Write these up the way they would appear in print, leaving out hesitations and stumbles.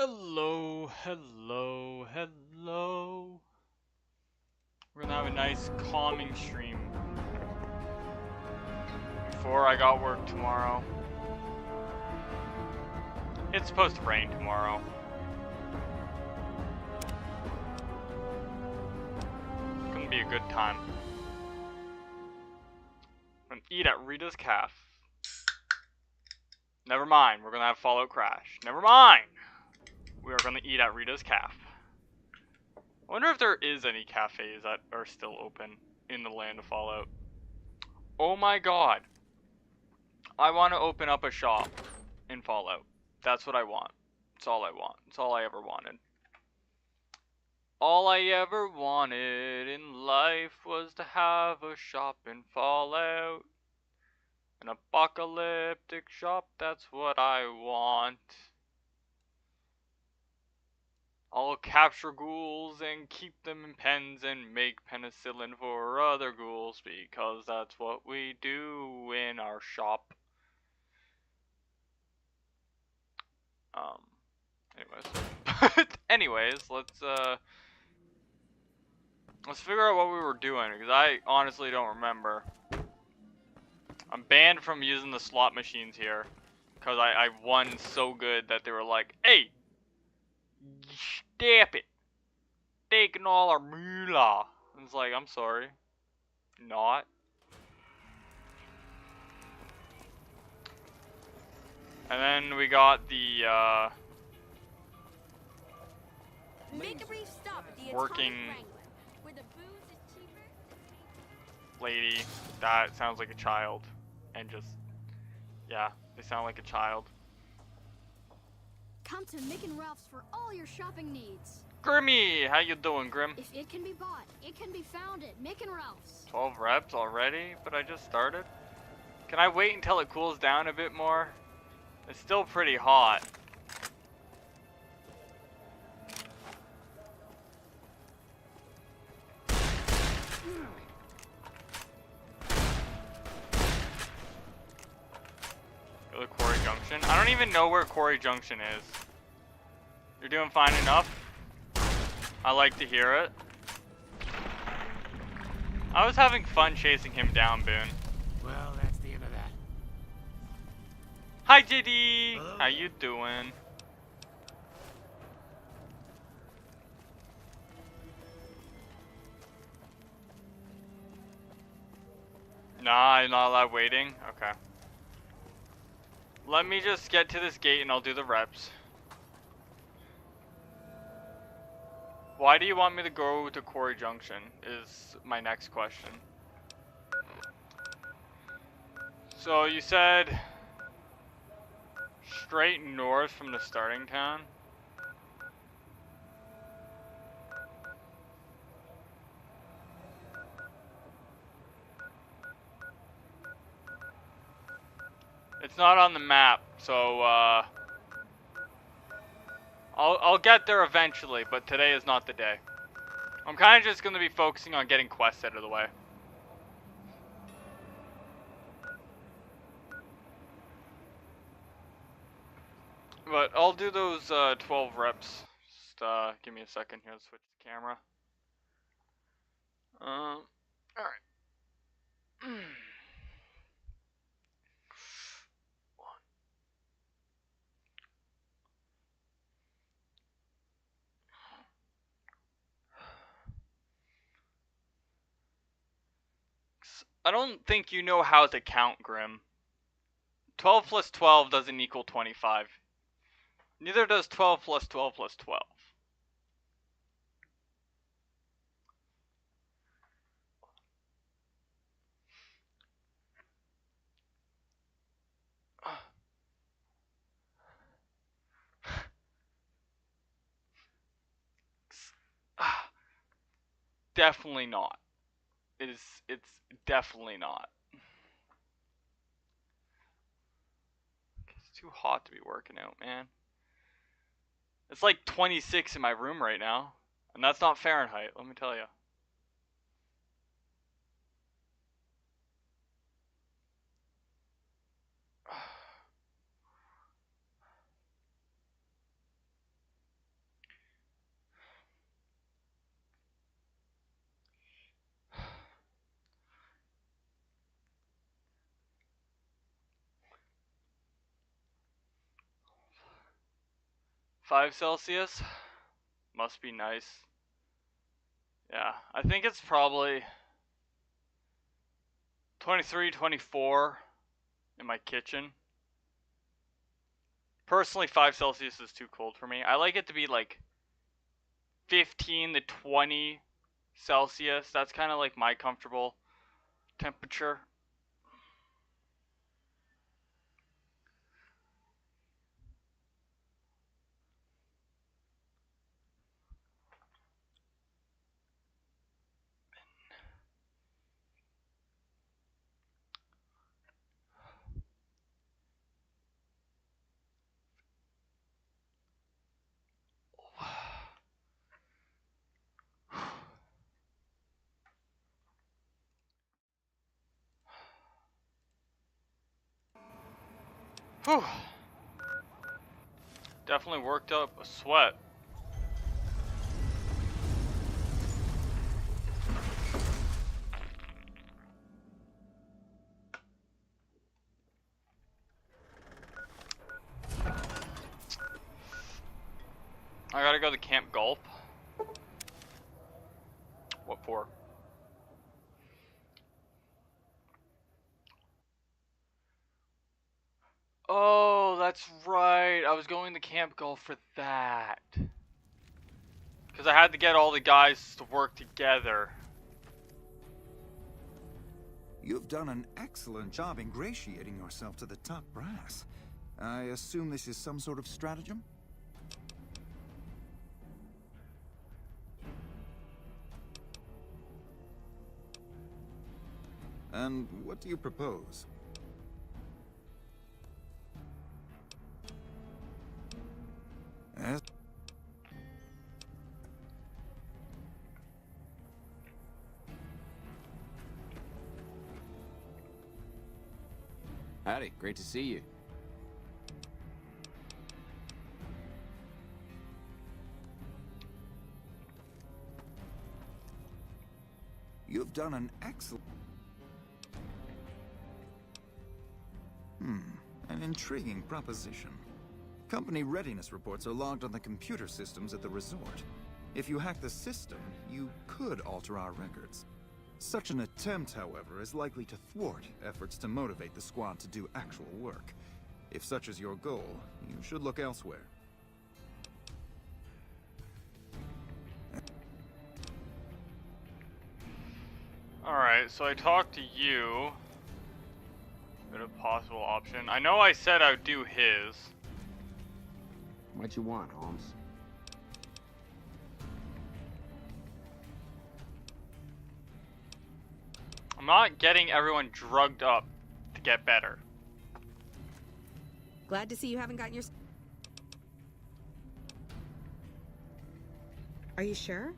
Hello, hello, hello. We're gonna have a nice calming stream before I got work tomorrow. It's supposed to rain tomorrow. It's gonna be a good time. I'm gonna eat at Rita's Calf. Never mind, we're gonna have Fallout Crash. Never mind! We are gonna eat at Rita's Calf. I wonder if there is any cafes that are still open in the land of Fallout. Oh my god. I want to open up a shop in Fallout. That's what I want. That's all I want. That's all I ever wanted. All I ever wanted in life was to have a shop in Fallout. An apocalyptic shop, that's what I want. I'll capture ghouls and keep them in pens and make penicillin for other ghouls because that's what we do in our shop. Anyways, let's figure out what we were doing, because I honestly don't remember. I'm banned from using the slot machines here, because I won so good that they were like, hey, stop it, taking all our moolah. And it's like, I'm sorry, not. And then we got the, Make a brief stop at the working where the booze is cheaper. lady that sounds like a child, and just, yeah, they sound like a child. Come to Mick and Ralph's for all your shopping needs. Grimmy, how you doing, Grim? If it can be bought, it can be found at Mick and Ralph's. 12 reps already, but I just started. Can I wait until it cools down a bit more? It's still pretty hot. Go to Quarry Junction. I don't even know where Quarry Junction is. You're doing fine enough. I like to hear it. I was having fun chasing him down, Boone. Well, that's the end of that. Hi, JD. Hello. How you doing? Nah, I'm not allowed waiting? Okay. Let me just get to this gate and I'll do the reps. Why do you want me to go to Quarry Junction is my next question. So you said straight north from the starting town? It's not on the map, so I'll get there eventually, but today is not the day. I'm kind of just going to be focusing on getting quests out of the way. But I'll do those 12 reps. Just give me a second here to switch the camera. Alright. I don't think you know how to count, Grim. 12 plus 12 doesn't equal 25. Neither does 12 plus 12 plus 12. Definitely not. It's definitely not. It's too hot to be working out, man. It's like 26 in my room right now. And that's not Fahrenheit, let me tell you. 5 Celsius. Must be nice. Yeah, I think it's probably 23, 24 in my kitchen. Personally, 5 Celsius is too cold for me. I like it to be like 15 to 20 Celsius. That's kind of like my comfortable temperature. Whew. Definitely worked up a sweat. I gotta go to Camp Gulp. What for? Oh, that's right. I was going to Camp Gulf for that. Because I had to get all the guys to work together. You've done an excellent job ingratiating yourself to the top brass. I assume this is some sort of stratagem? And what do you propose? As Howdy, great to see you. You've done an excellent... An intriguing proposition. Company readiness reports are logged on the computer systems at the resort. If you hack the system, you could alter our records. Such an attempt, however, is likely to thwart efforts to motivate the squad to do actual work. If such is your goal, you should look elsewhere. Alright, so I talked to you. Bit of possible option. I know I said I would do his. What you want, Holmes? I'm not getting everyone drugged up to get better. Glad to see you haven't gotten your... Are you sure?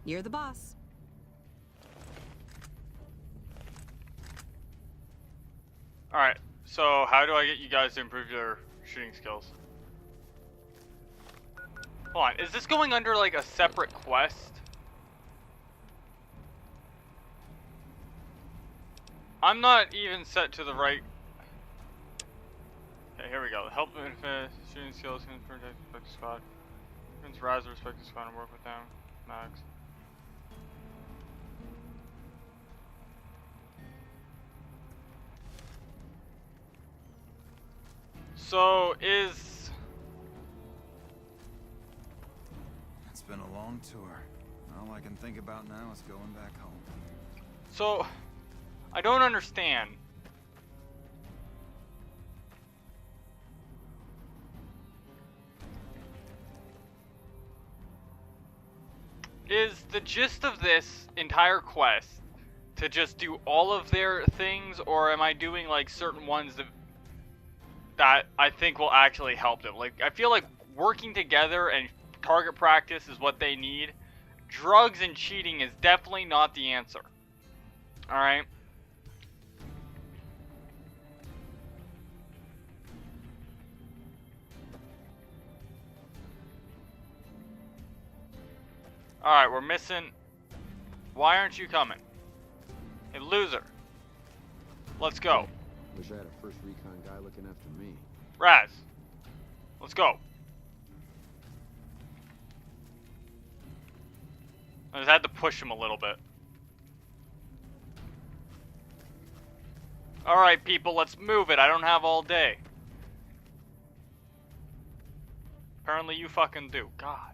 You're the boss. Alright, so how do I get you guys to improve your shooting skills? Hold on, is this going under like a separate quest? I'm not even set to the right... Okay, here we go. Help shooting skills can protect the squad. Can rise the respective squad and work with them. Max. So is... It's been a long tour. All I can think about now is going back home. So, I don't understand. Is the gist of this entire quest to just do all of their things, or am I doing like certain ones that I think will actually help them? Like, I feel like working together and target practice is what they need. Drugs and cheating is definitely not the answer. Alright? Alright, we're missing... Why aren't you coming? Hey, loser. Let's go. Wish I had a first recon guy looking after me. Raz. Let's go. I just had to push him a little bit. Alright, people, let's move it. I don't have all day. Apparently you fucking do. God.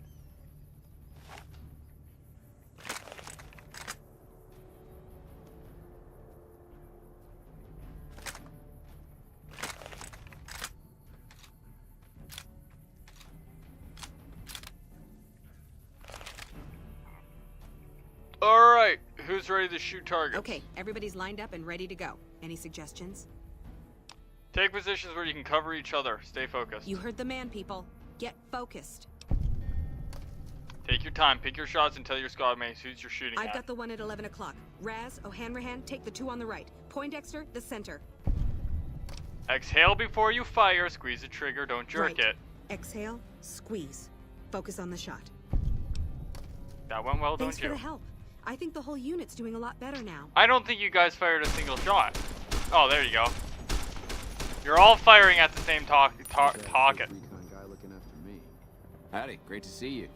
Alright, who's ready to shoot targets? Okay, everybody's lined up and ready to go. Any suggestions? Take positions where you can cover each other. Stay focused. You heard the man, people. Get focused. Take your time. Pick your shots and tell your squad mates who's you're shooting I've at. got the one at 11 o'clock. Raz, O'Hanrahan, take the two on the right. Poindexter, the center. Exhale before you fire. Squeeze the trigger. Don't jerk Right. it. Exhale, squeeze. Focus on the shot. That went well, Thanks don't for you? the help. I think the whole unit's doing a lot better now. I don't think you guys fired a single shot. Oh, there you go. You're all firing at the same target. Recon guy looking after me. Howdy, great to see you.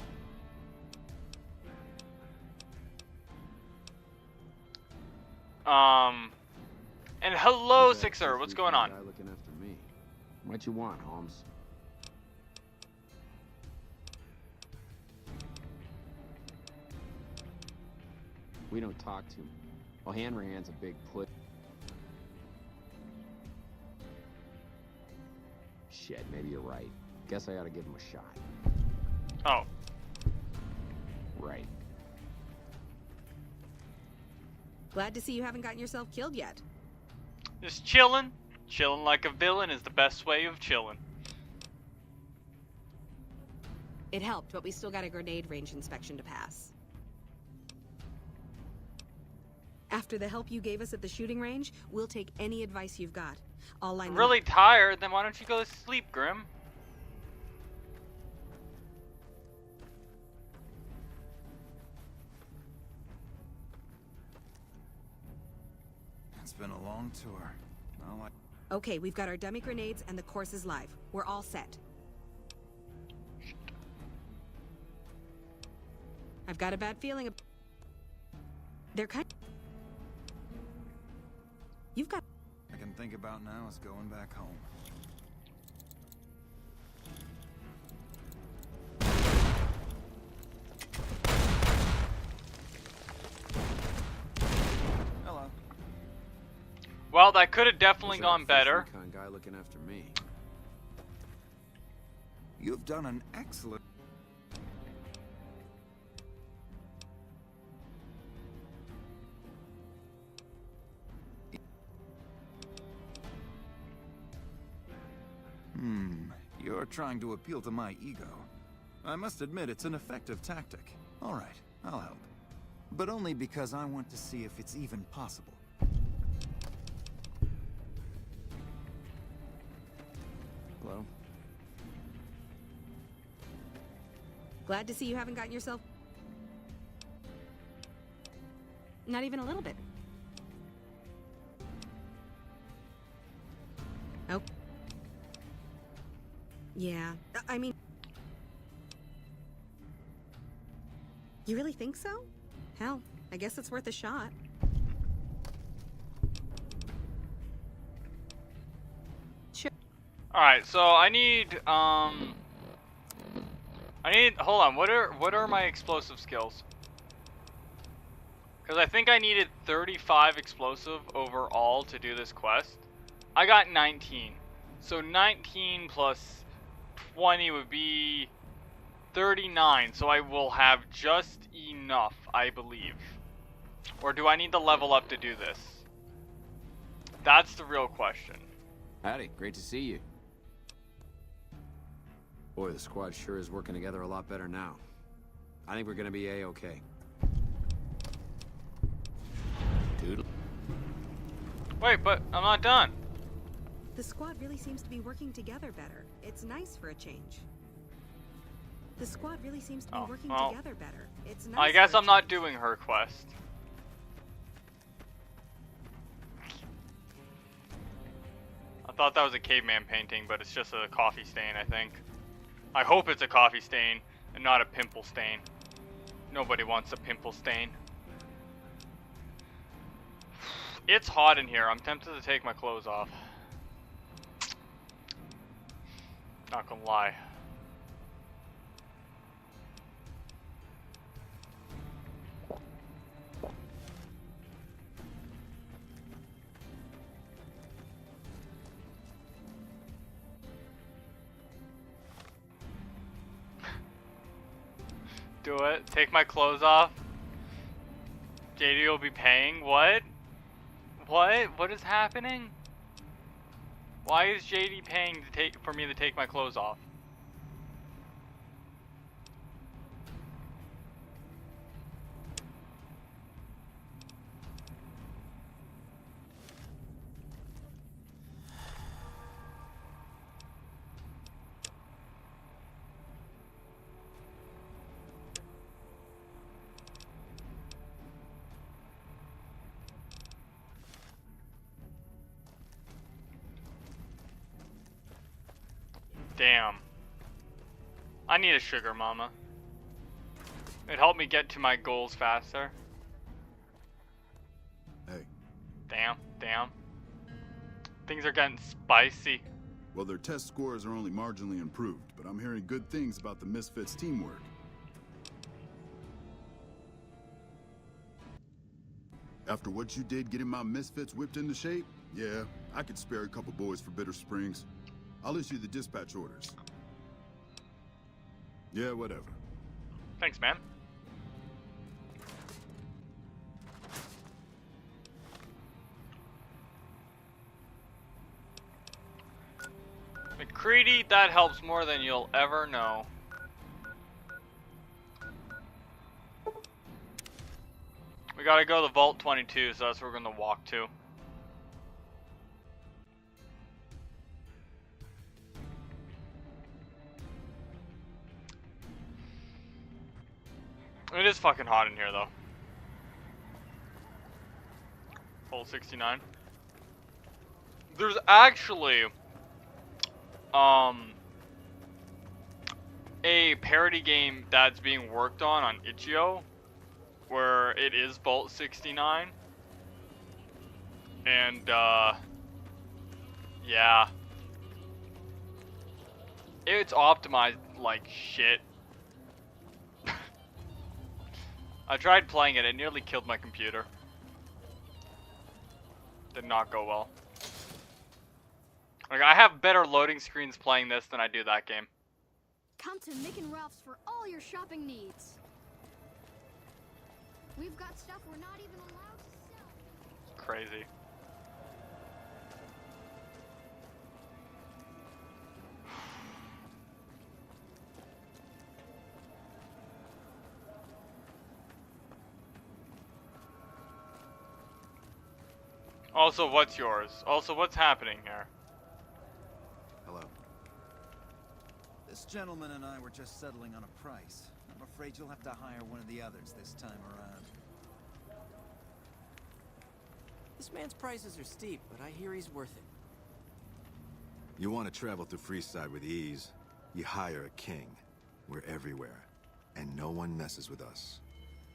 And hello, Sixer. What's going on? Guy looking after me. What you want, Holmes? We don't talk to him. Well, Hanrahan's a big put. Shit, maybe you're right. Guess I ought to give him a shot. Oh. Right. Glad to see you haven't gotten yourself killed yet. Just chillin'. Chillin' like a villain is the best way of chillin'. It helped, but we still got a grenade range inspection to pass. After the help you gave us at the shooting range, we'll take any advice you've got. I'll line I'm them really up. tired. Then why don't you go to sleep, Grim? It's been a long tour. Well, Okay, we've got our dummy grenades and the course is live. We're all set. I've got a bad feeling. They're kind. You've got. I can think about now is going back home. Hello. Well, that could have definitely Who's that gone better. Recon guy looking after me. You've done an excellent... You're trying to appeal to my ego. I must admit it's an effective tactic. All right, I'll help. But only because I want to see if it's even possible. Hello? Glad to see you haven't gotten yourself. Not even a little bit. Oh. Yeah, I mean... You really think so? Hell, I guess it's worth a shot. Sure. Alright, so I need, hold on, what are my explosive skills? Because I think I needed 35 explosive overall to do this quest. I got 19. So 19 plus 20 would be 39, so I will have just enough, I believe. Or do I need to level up to do this? That's the real question. Howdy, great to see you. Boy, the squad sure is working together a lot better now. I think we're gonna be A-okay. Doodle. Wait, but I'm not done. The squad really seems to be working together better. It's nice for a change. The squad really seems to be working together better. It's nice. I guess for a I'm not change. doing her quest. I thought that was a caveman painting, but it's just a coffee stain, I think. I hope it's a coffee stain and not a pimple stain. Nobody wants a pimple stain. It's hot in here. I'm tempted to take my clothes off. Not gonna lie. Do it. Take my clothes off. JD will be paying. What? What? What is happening? Why is JD paying to for me to take my clothes off? Damn. I need a sugar mama. It'd help me get to my goals faster. Hey. Damn, damn. Things are getting spicy. Well, their test scores are only marginally improved, but I'm hearing good things about the Misfits' teamwork. After what you did getting my Misfits whipped into shape, yeah, I could spare a couple boys for Bitter Springs. I'll issue the dispatch orders. Yeah, whatever. Thanks, man. McCready, that helps more than you'll ever know. We gotta go to Vault 22, so that's where we're gonna walk to. It is fucking hot in here, though. Hole 69. There's actually, a parody game that's being worked on itch.io, where it is Vault 69. And, yeah. It's optimized like shit. I tried playing it, it nearly killed my computer. Did not go well. Like, I have better loading screens playing this than I do that game. Come to Mick and Ralph's for all your shopping needs. We've got stuff we're not even allowed to sell. It's crazy. Also, what's yours? Also, what's happening here? Hello. This gentleman and I were just settling on a price. I'm afraid you'll have to hire one of the others this time around. This man's prices are steep, but I hear he's worth it. You want to travel through Freeside with ease? You hire a king. We're everywhere, and no one messes with us.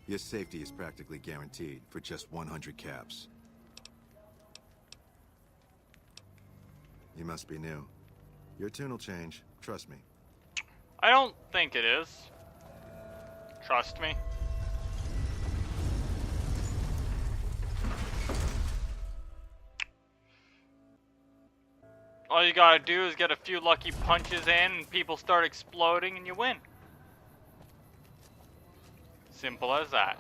Your safety is practically guaranteed for just 100 caps. You must be new. Your tune will change, trust me. I don't think it is. Trust me. All you gotta do is get a few lucky punches in and people start exploding and you win. Simple as that.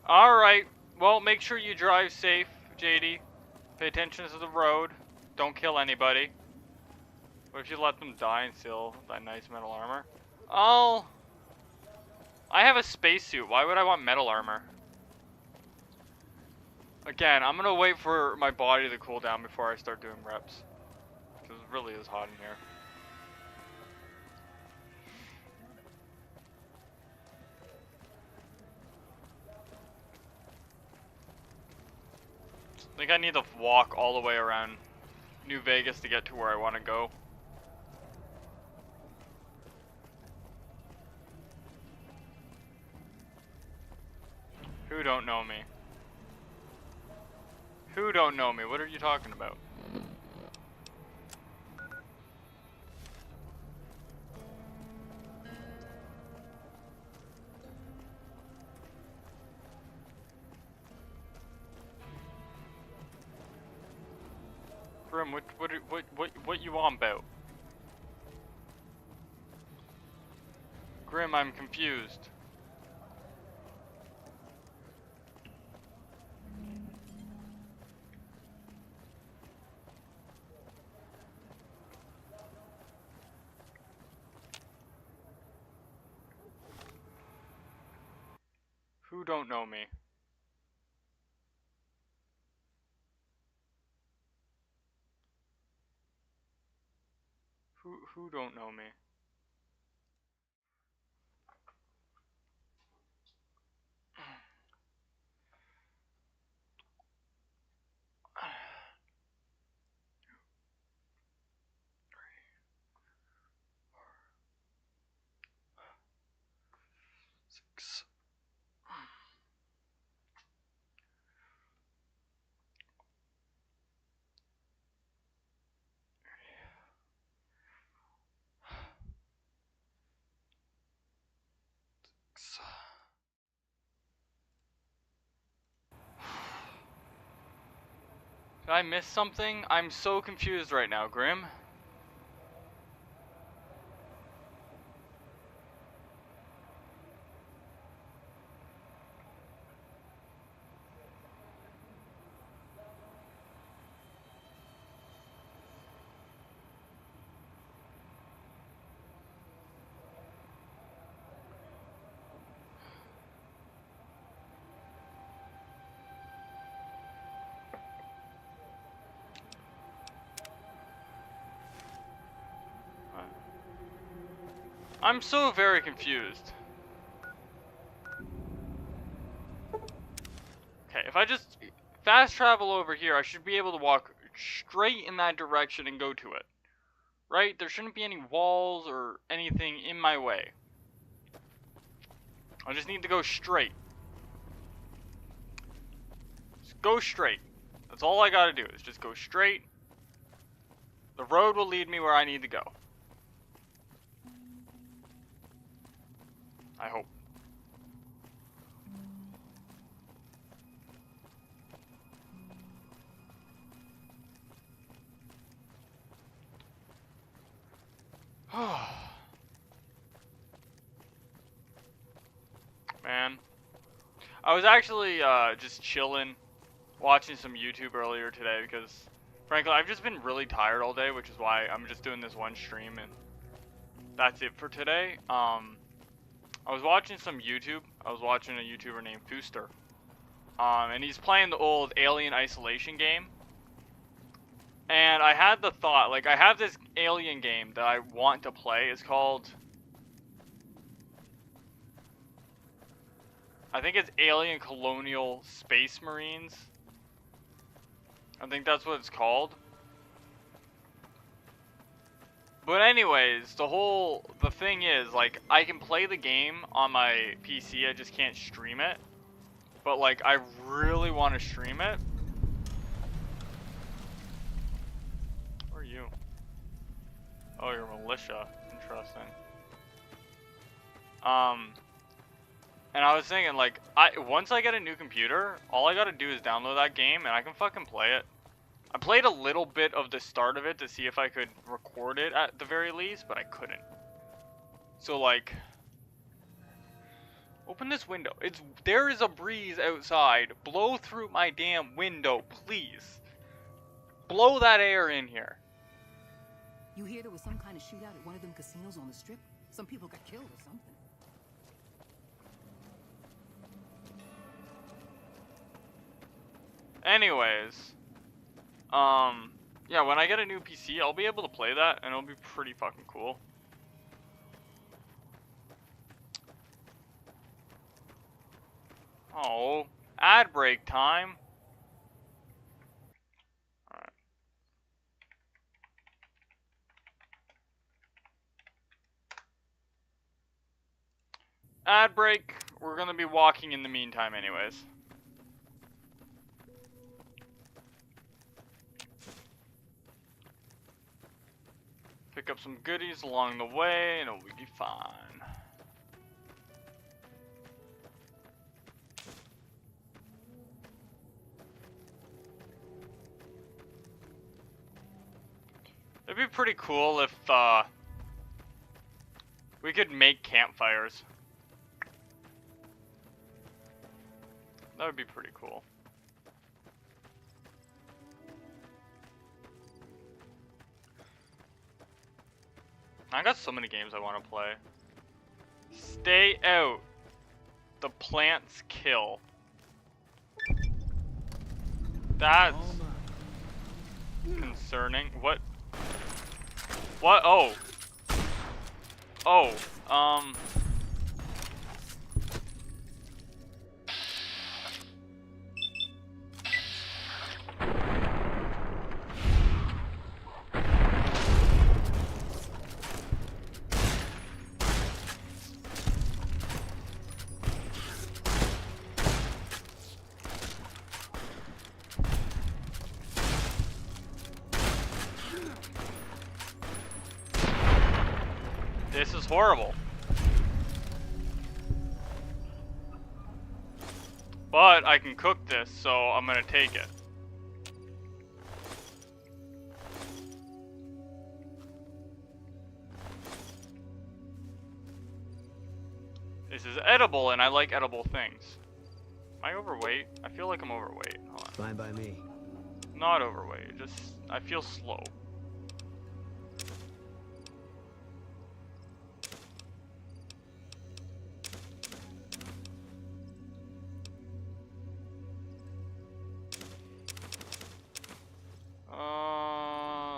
Alright, well, make sure you drive safe, JD. Pay attention to the road. Don't kill anybody. What if you let them die and steal that nice metal armor? Oh, I have a spacesuit. Why would I want metal armor? Again, I'm gonna wait for my body to cool down before I start doing reps. Because it really is hot in here. I think I need to walk all the way around New Vegas to get to where I want to go. Who don't know me? Who don't know me? What are you talking about? Grim, what you on about? Grim, I'm confused. Who don't know me? Who don't know me? Six. Did I miss something? I'm so confused right now, Grim. I'm so very confused. Okay, if I just fast travel over here, I should be able to walk straight in that direction and go to it. Right? There shouldn't be any walls or anything in my way. I just need to go straight. Just go straight. That's all I gotta do, is just go straight. The road will lead me where I need to go. I hope. Man. I was actually just chilling, watching some YouTube earlier today because, frankly, I've just been really tired all day, which is why I'm just doing this one stream, and that's it for today. I was watching some YouTube. I was watching a YouTuber named Fooster. And he's playing the old Alien Isolation game. And I had the thought, like, I have this Alien game that I want to play. It's called, I think it's Alien Colonial Space Marines. I think that's what it's called. But anyways, the thing is, like, I can play the game on my PC, I just can't stream it. But, like, I really want to stream it. Where are you? Oh, you're militia. Interesting. And I was thinking, like, once I get a new computer, all I gotta do is download that game, and I can fucking play it. I played a little bit of the start of it to see if I could record it at the very least, but I couldn't. So, like, open this window. There is a breeze outside. Blow through my damn window, please. Blow that air in here. You hear there was some kind of shootout at one of them casinos on the strip? Some people got killed or something. Anyways, yeah, when I get a new PC, I'll be able to play that, and it'll be pretty fucking cool. Oh, ad break time. ad break. We're gonna be walking in the meantime anyways. Pick up some goodies along the way and it'll be fine. It'd be pretty cool if we could make campfires. That would be pretty cool. I got so many games I want to play. Stay out. The plants kill. That's concerning. What? What? Oh. Oh. This is horrible. But I can cook this, so I'm gonna take it. This is edible, and I like edible things. Am I overweight? I feel like I'm overweight. Hold on. Fine by me. Not overweight, just I feel slow.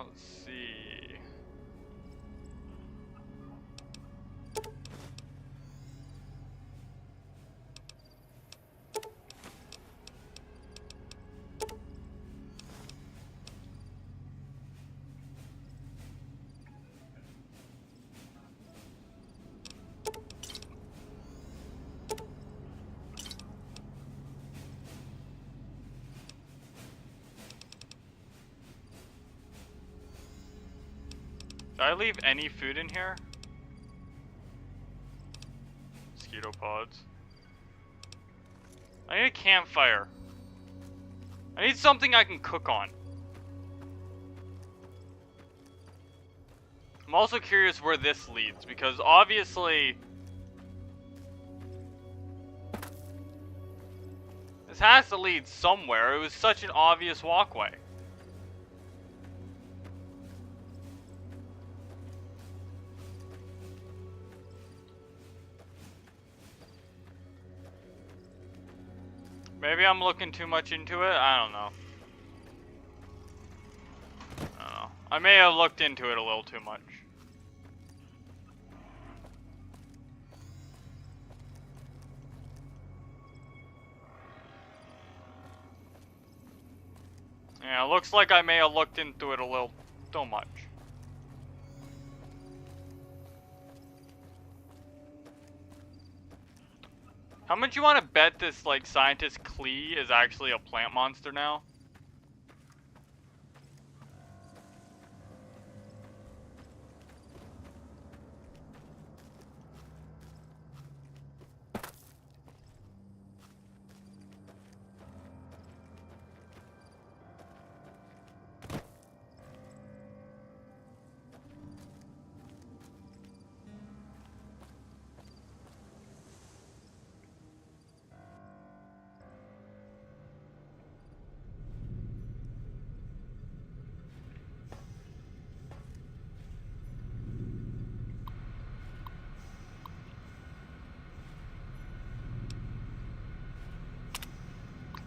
Let's see. Did I leave any food in here? Mosquito pods. I need a campfire. I need something I can cook on. I'm also curious where this leads, because obviously this has to lead somewhere. It was such an obvious walkway. Maybe I'm looking too much into it. I don't know. I may have looked into it a little too much. Yeah, it looks like I may have looked into it a little too much. How much you want to bet this, like, scientist Klee is actually a plant monster now?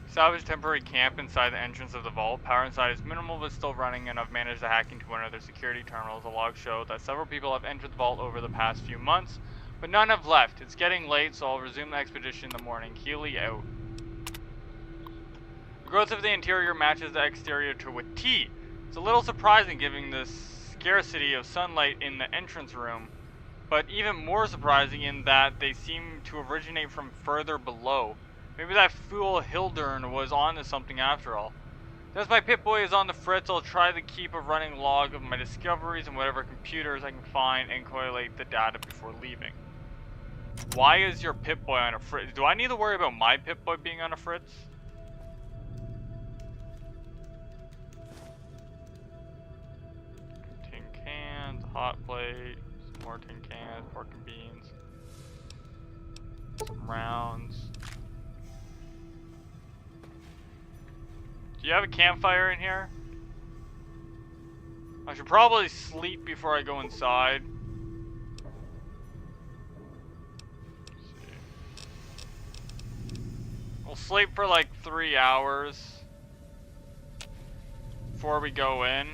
Salvage temporary camp inside the entrance of the vault. Power inside is minimal but still running, and I've managed to hack into one of their security terminals. The logs show that several people have entered the vault over the past few months, but none have left. It's getting late, so I'll resume the expedition in the morning. Keely out. The growth of the interior matches the exterior to a T. It's a little surprising given the scarcity of sunlight in the entrance room. But even more surprising in that they seem to originate from further below. Maybe that fool Hildern was onto something after all. Since my Pip-Boy is on the fritz, I'll try to keep a running log of my discoveries and whatever computers I can find and collate the data before leaving. Why is your Pip-Boy on a fritz? Do I need to worry about my Pip-Boy being on a fritz? Tin cans, hot plate, some more tin cans, pork and beans, some rounds. Do you have a campfire in here? I should probably sleep before I go inside. Let's see. We'll sleep for like 3 hours before we go in.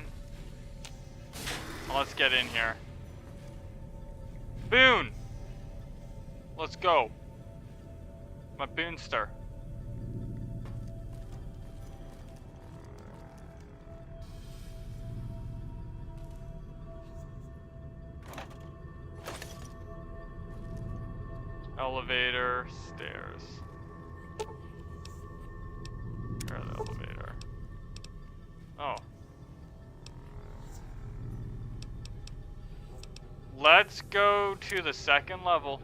Well, let's get in here. Boone! Let's go. My Boonster. Elevator, stairs. Where's the elevator? Oh. Let's go to the second level.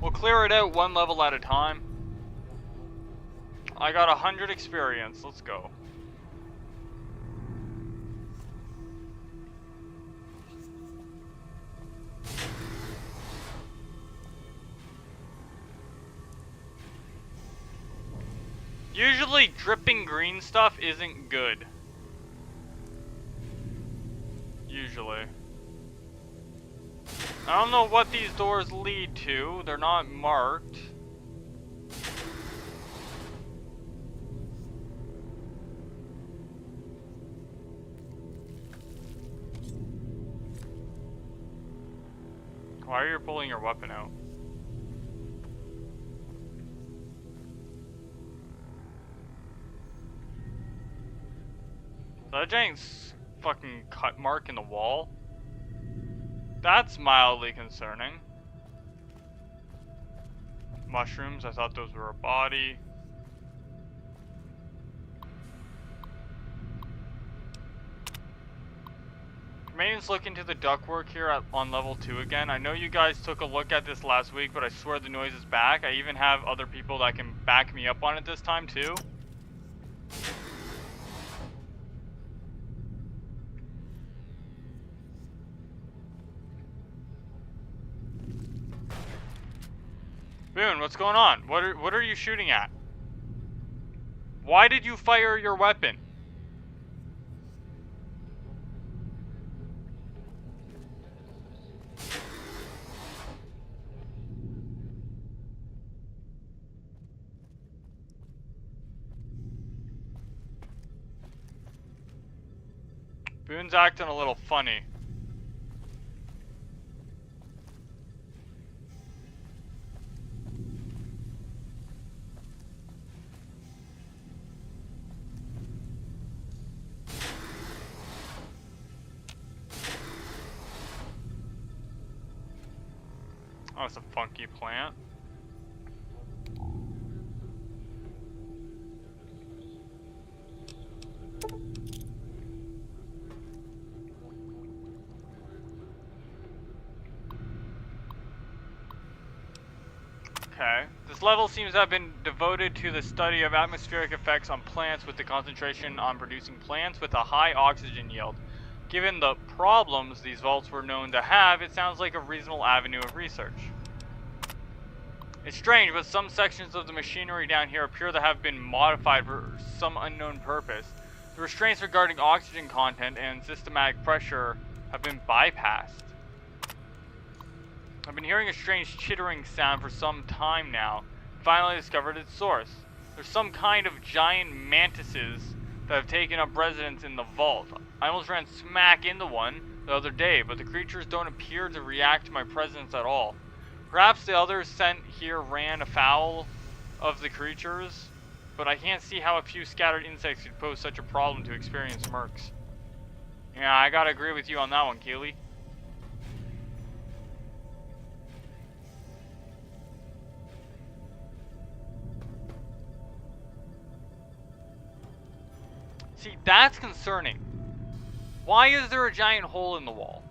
We'll clear it out one level at a time. I got 100 experience. Let's go. Usually dripping green stuff isn't good. Usually. I don't know what these doors lead to. They're not marked. Why are you pulling your weapon out? That giant fucking cut mark in the wall? That's mildly concerning. Mushrooms, I thought those were a body. Maintenance look into the ductwork here on level 2 again. I know you guys took a look at this last week, but I swear the noise is back. I even have other people that can back me up on it this time too. Boone, what's going on? What are you shooting at? Why did you fire your weapon? Boone's acting a little funny. Oh, it's a funky plant. Okay. This level seems to have been devoted to the study of atmospheric effects on plants with the concentration on producing plants with a high oxygen yield. Given the problems these vaults were known to have, it sounds like a reasonable avenue of research. It's strange, but some sections of the machinery down here appear to have been modified for some unknown purpose. The restraints regarding oxygen content and systematic pressure have been bypassed. I've been hearing a strange chittering sound for some time now, and finally discovered its source. There's some kind of giant mantises that have taken up residence in the vault. I almost ran smack into one the other day, but the creatures don't appear to react to my presence at all. Perhaps the others sent here ran afoul of the creatures, but I can't see how a few scattered insects could pose such a problem to experienced mercs. Yeah, I gotta agree with you on that one, Keely. See, that's concerning. Why is there a giant hole in the wall?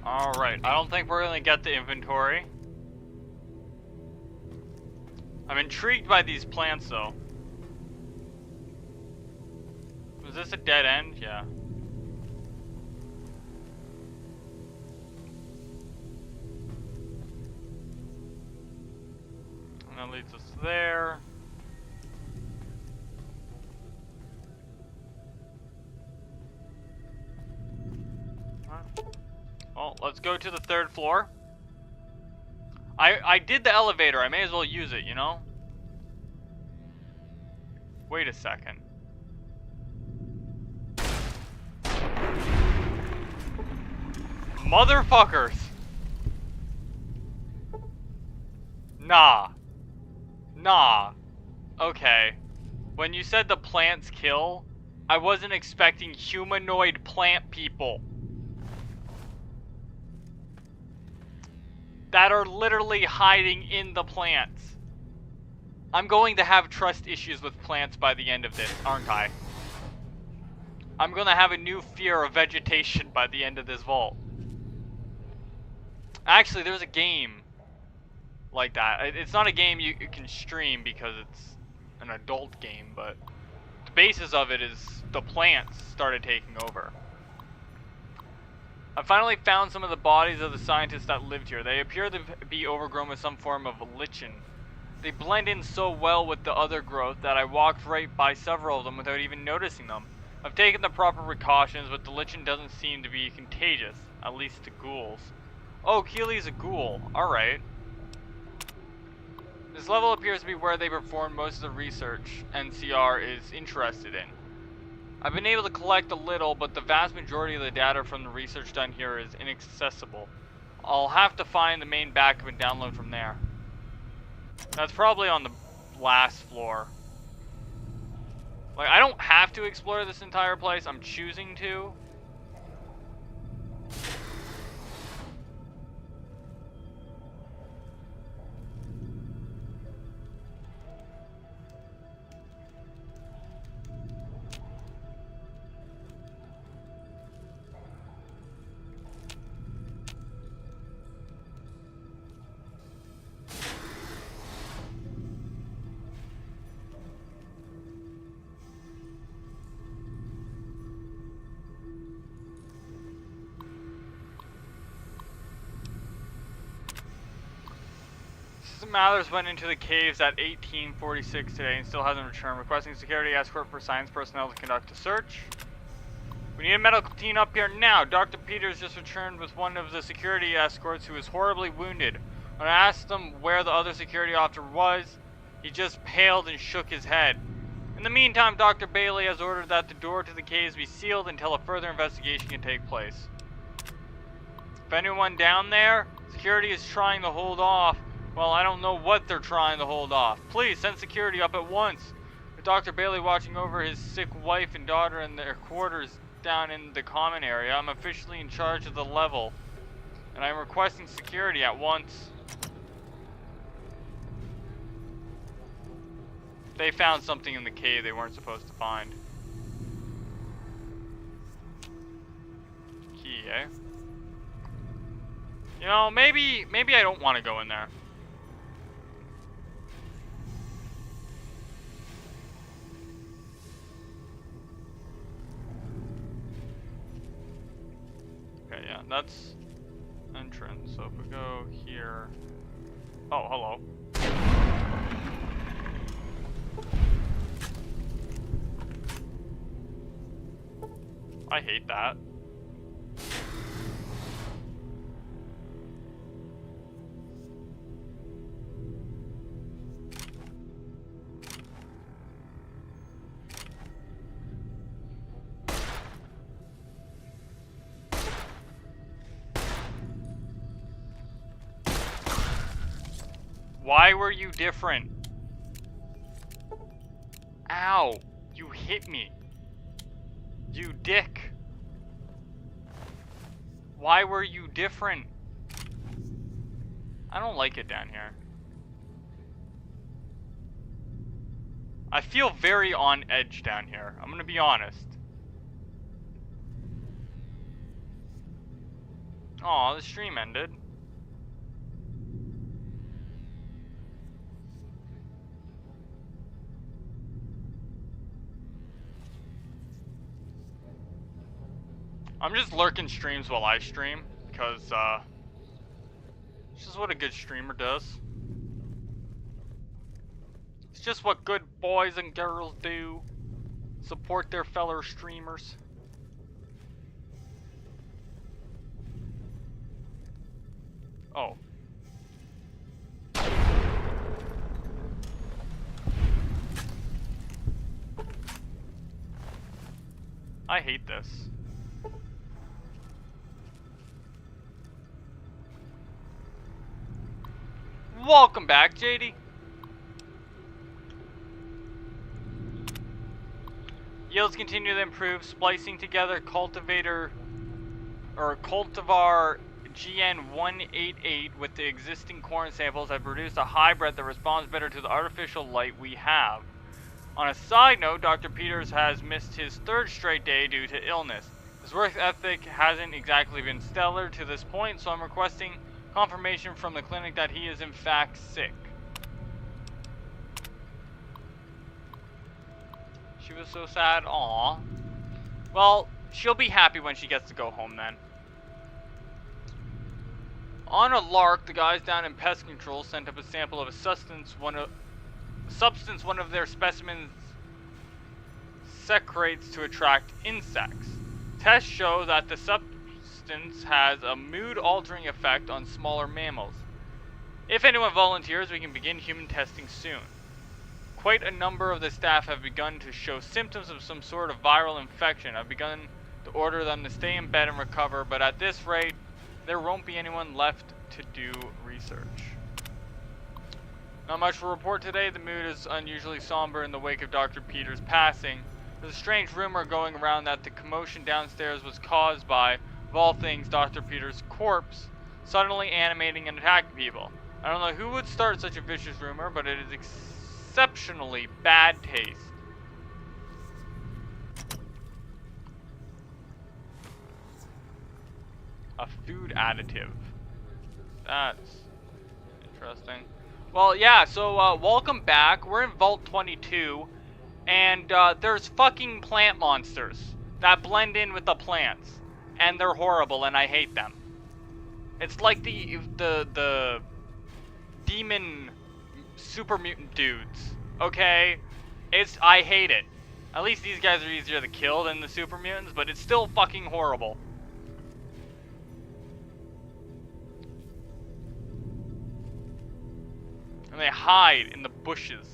Alright, I don't think we're gonna get the inventory. I'm intrigued by these plants though. Was this a dead end? Yeah. And that leads us there. Well, let's go to the 3rd floor. I did the elevator. I may as well use it, you know? Wait a second. Motherfuckers! Nah. Nah. Okay. When you said the plants kill, I wasn't expecting humanoid plant people that are literally hiding in the plants. I'm going to have trust issues with plants by the end of this, aren't I? I'm gonna have a new fear of vegetation by the end of this vault. Actually, there's a game like that. It's not a game you can stream because it's an adult game, but the basis of it is the plants started taking over. I finally found some of the bodies of the scientists that lived here. They appear to be overgrown with some form of lichen. They blend in so well with the other growth that I walked right by several of them without even noticing them. I've taken the proper precautions, but the lichen doesn't seem to be contagious, at least to ghouls. Oh, Keely's a ghoul. Alright. This level appears to be where they perform most of the research NCR is interested in. I've been able to collect a little, but the vast majority of the data from the research done here is inaccessible. I'll have to find the main backup and download from there. That's probably on the last floor. Like, I don't have to explore this entire place, I'm choosing to. Mathers went into the caves at 1846 today and still hasn't returned, requesting security escort for science personnel to conduct a search. We need a medical team up here now. Dr. Peters just returned with one of the security escorts who is horribly wounded. When I asked him where the other security officer was, he just paled and shook his head. In the meantime, Dr. Bailey has ordered that the door to the caves be sealed until a further investigation can take place. If anyone down there, security is trying to hold off. Well, I don't know what they're trying to hold off. Please, send security up at once. With Dr. Bailey watching over his sick wife and daughter in their quarters down in the common area, I'm officially in charge of the level. And I'm requesting security at once. They found something in the cave they weren't supposed to find. Key, eh? You know, maybe I don't want to go in there. Okay, yeah, that's entrance. So if we go here... Oh, hello. I hate that. Why were you different? Ow! You hit me. You dick. Why were you different? I don't like it down here. I feel very on edge down here. I'm gonna be honest. Aw, the stream ended. I'm just lurking streams while I stream, because, it's just what a good streamer does. It's just what good boys and girls do. Support their fellow streamers. Oh. I hate this. Welcome back, JD. Yields continue to improve, splicing together cultivar GN188 with the existing corn samples have produced a hybrid that responds better to the artificial light we have. On a side note, Dr. Peters has missed his third straight day due to illness. His work ethic hasn't exactly been stellar to this point, so I'm requesting confirmation from the clinic that he is in fact sick. She was so sad. Aww. Well, she'll be happy when she gets to go home then. On a lark, the guys down in pest control sent up a sample of a substance one of their specimens secretes to attract insects. Tests show that the substance has a mood-altering effect on smaller mammals. If anyone volunteers, we can begin human testing soon. Quite a number of the staff have begun to show symptoms of some sort of viral infection. I've begun to order them to stay in bed and recover, but at this rate, there won't be anyone left to do research. Not much to report today. The mood is unusually somber in the wake of Dr. Peters' passing. There's a strange rumor going around that the commotion downstairs was caused by, of all things, Dr. Peters' corpse suddenly animating and attacking people. I don't know who would start such a vicious rumor, but it is exceptionally bad taste. A food additive. That's interesting. Well, yeah, so welcome back. We're in Vault 22, and there's fucking plant monsters that blend in with the plants. And they're horrible, and I hate them. It's like the demon super mutant dudes. Okay? I hate it. At least these guys are easier to kill than the super mutants, but it's still fucking horrible. And they hide in the bushes.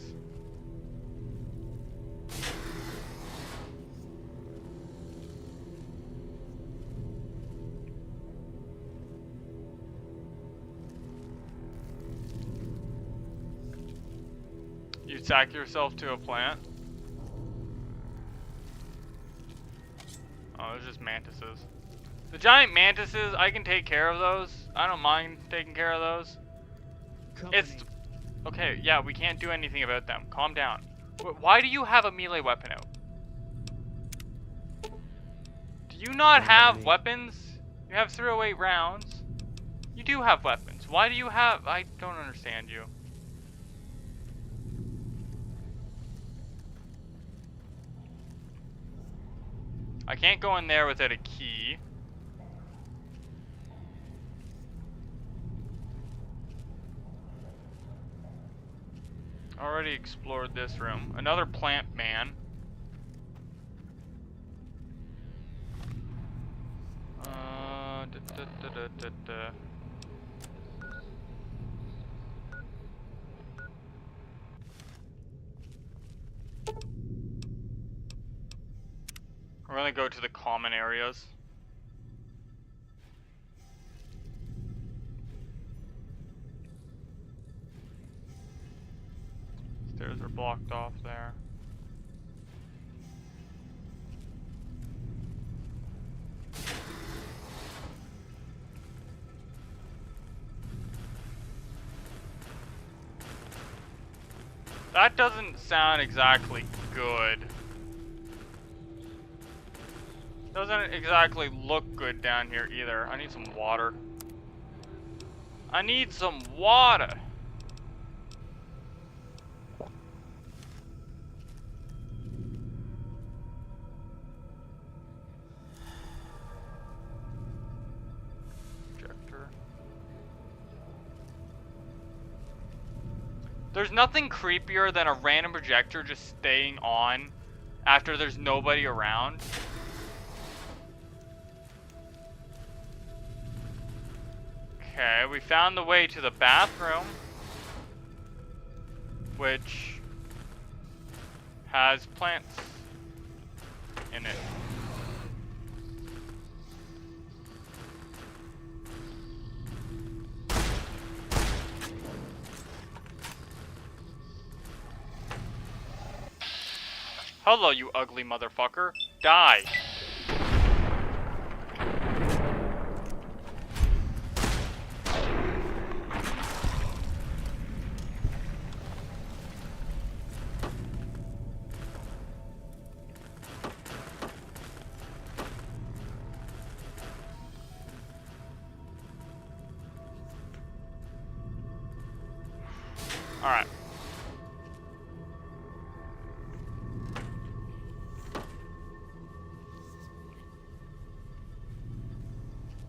You tack yourself to a plant? Oh, there's just mantises. The giant mantises, I can take care of those. I don't mind taking care of those. It's... Okay, yeah, we can't do anything about them. Calm down. Why do you have a melee weapon out? Do you not have weapons? You have 308 rounds. You do have weapons. Why do you have... I don't understand you. I can't go in there without a key. Already explored this room. Another plant man. We're gonna go to the common areas. Stairs are blocked off there. That doesn't sound exactly good. Doesn't exactly look good down here either. I need some water. I need some water. Projector. There's nothing creepier than a random projector just staying on after there's nobody around. Okay, we found the way to the bathroom, which has plants in it. Hello, you ugly motherfucker. Die. Alright.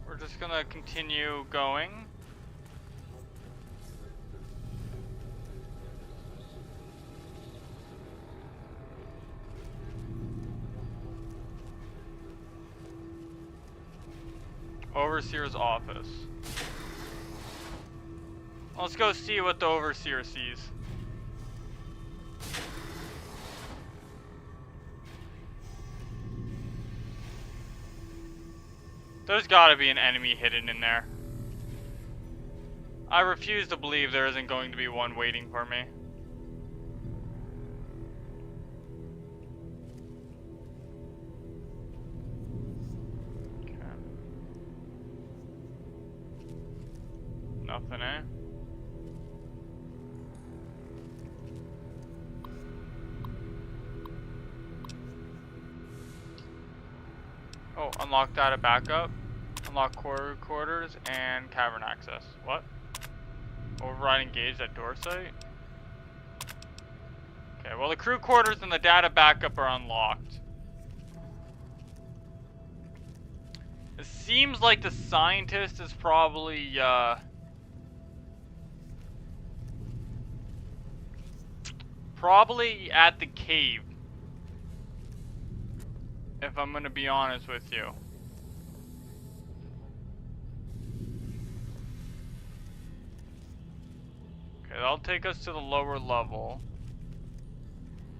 We're just gonna continue going. Overseer's office. Let's go see what the Overseer sees. There's gotta be an enemy hidden in there. I refuse to believe there isn't going to be one waiting for me. Okay. Nothing, eh? Oh, unlock data backup, unlock quarters, and cavern access. What? Override engaged at door site? Okay, well the crew quarters and the data backup are unlocked. It seems like the scientist is probably, probably at the cave. If I'm gonna be honest with you. Okay, that'll take us to the lower level.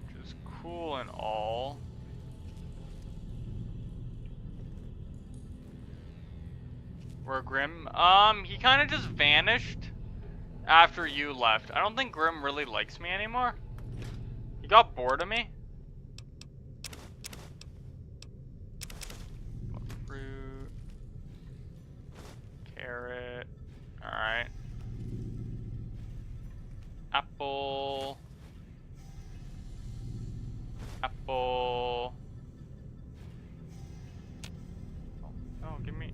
Which is cool and all. Where Grim? He kinda just vanished after you left. I don't think Grim really likes me anymore. He got bored of me. Fruit. Carrot. Alright. Apple. Apple. Oh, give me.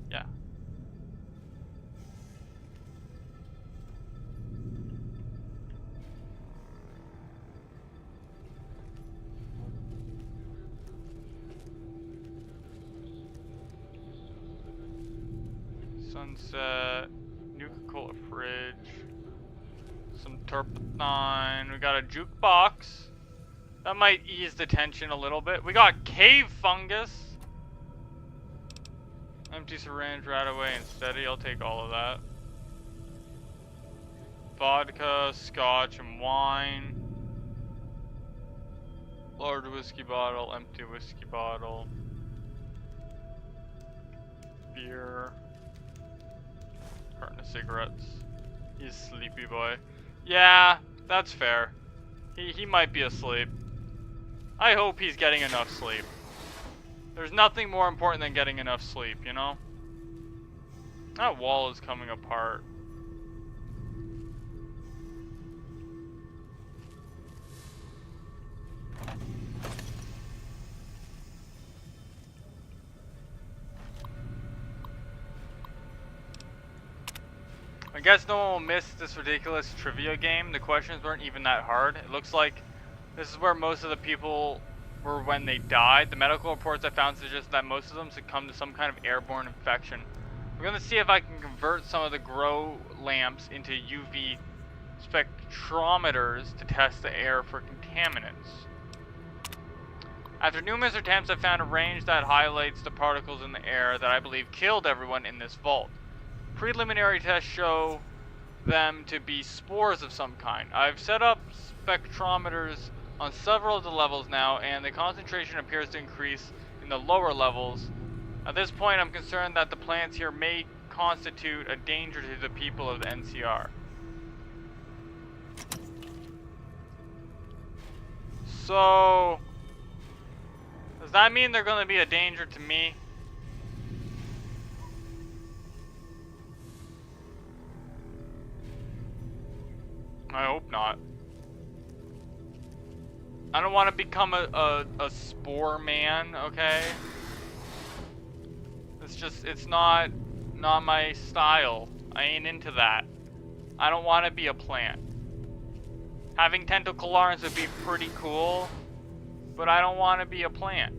Yeah. Sunset. Nuka-Cola fridge. Some turpentine. We got a jukebox. That might ease the tension a little bit. We got cave fungus. Empty syringe right away and steady. I'll take all of that. Vodka, scotch, and wine. Large whiskey bottle, empty whiskey bottle. Beer. Carton of cigarettes. He's sleepy boy. Yeah, that's fair. He might be asleep. I hope he's getting enough sleep. There's nothing more important than getting enough sleep, you know? That wall is coming apart. I guess no one will miss this ridiculous trivia game. The questions weren't even that hard. It looks like this is where most of the people were when they died. The medical reports I found suggest that most of them succumbed to some kind of airborne infection. We're going to see if I can convert some of the grow lamps into UV spectrometers to test the air for contaminants. After numerous attempts, I found a range that highlights the particles in the air that I believe killed everyone in this vault. Preliminary tests show them to be spores of some kind. I've set up spectrometers on several of the levels now, and the concentration appears to increase in the lower levels. At this point, I'm concerned that the plants here may constitute a danger to the people of the NCR. So, does that mean they're going to be a danger to me? I hope not. I don't want to become a spore man, okay? It's not my style. I ain't into that. I don't want to be a plant. Having tentacle arms would be pretty cool, but I don't want to be a plant.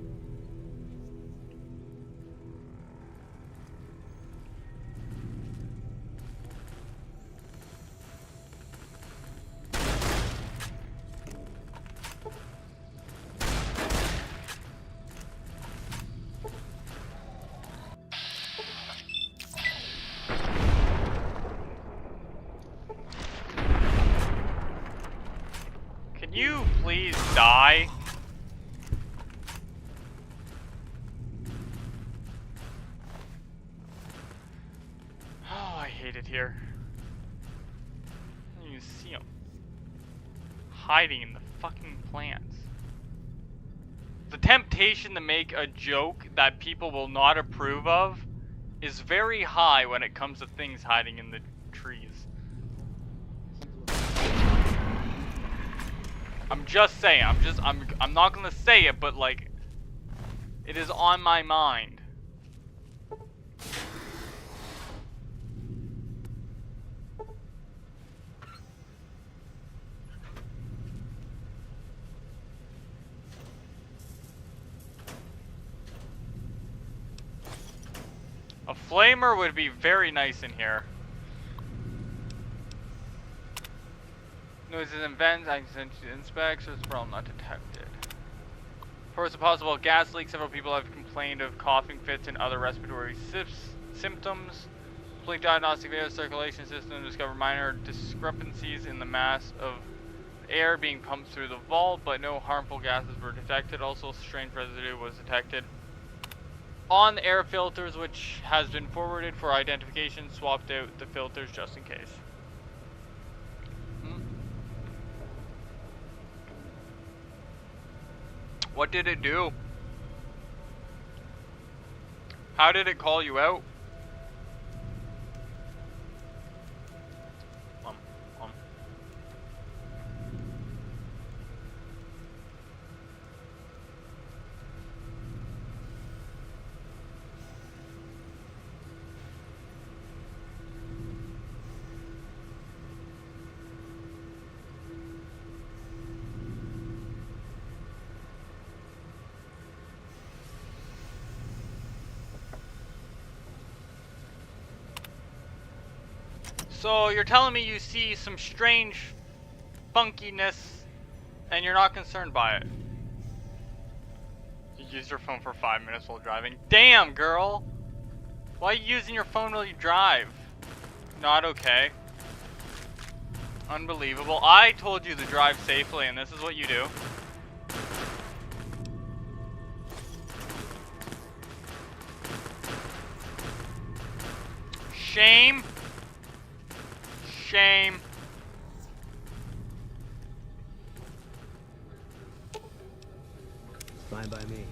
Can you please die? Oh, I hate it here. You see him hiding in the fucking plants. The temptation to make a joke that people will not approve of is very high when it comes to things hiding in the trees. I'm just saying, I'm not gonna say it, but like, it is on my mind. A flamer would be very nice in here. Noises and vents, I can send you to inspect, so it's problem not detected. For a possible gas leak, several people have complained of coughing fits and other respiratory symptoms. Complete diagnostic air circulation system discovered minor discrepancies in the mass of air being pumped through the vault, but no harmful gases were detected. Also, strange residue was detected on the air filters, which has been forwarded for identification. Swapped out the filters just in case. What did it do? How did it call you out? So you're telling me you see some strange funkiness and you're not concerned by it? You used your phone for 5 minutes while driving. Damn, girl! Why are you using your phone while you drive? Not okay. Unbelievable. I told you to drive safely, and this is what you do. Shame. Shame. Fine by me.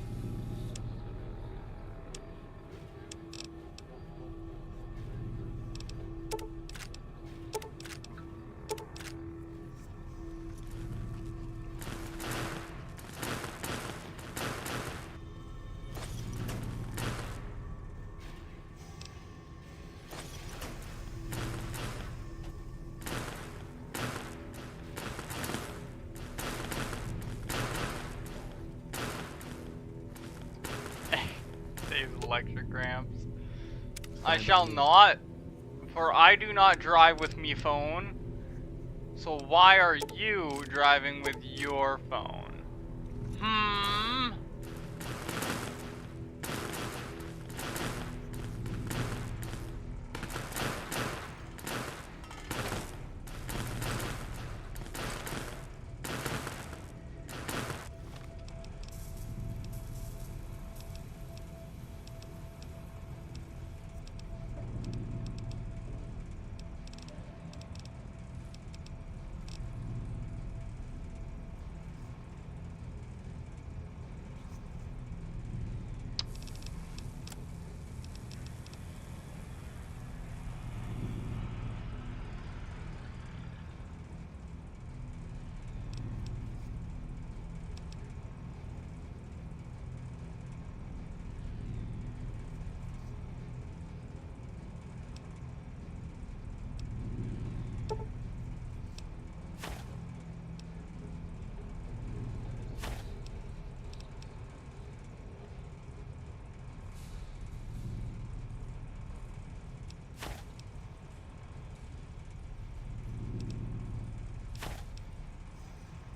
Electrograms. I shall not, for I do not drive with me phone. So why are you driving with your phone?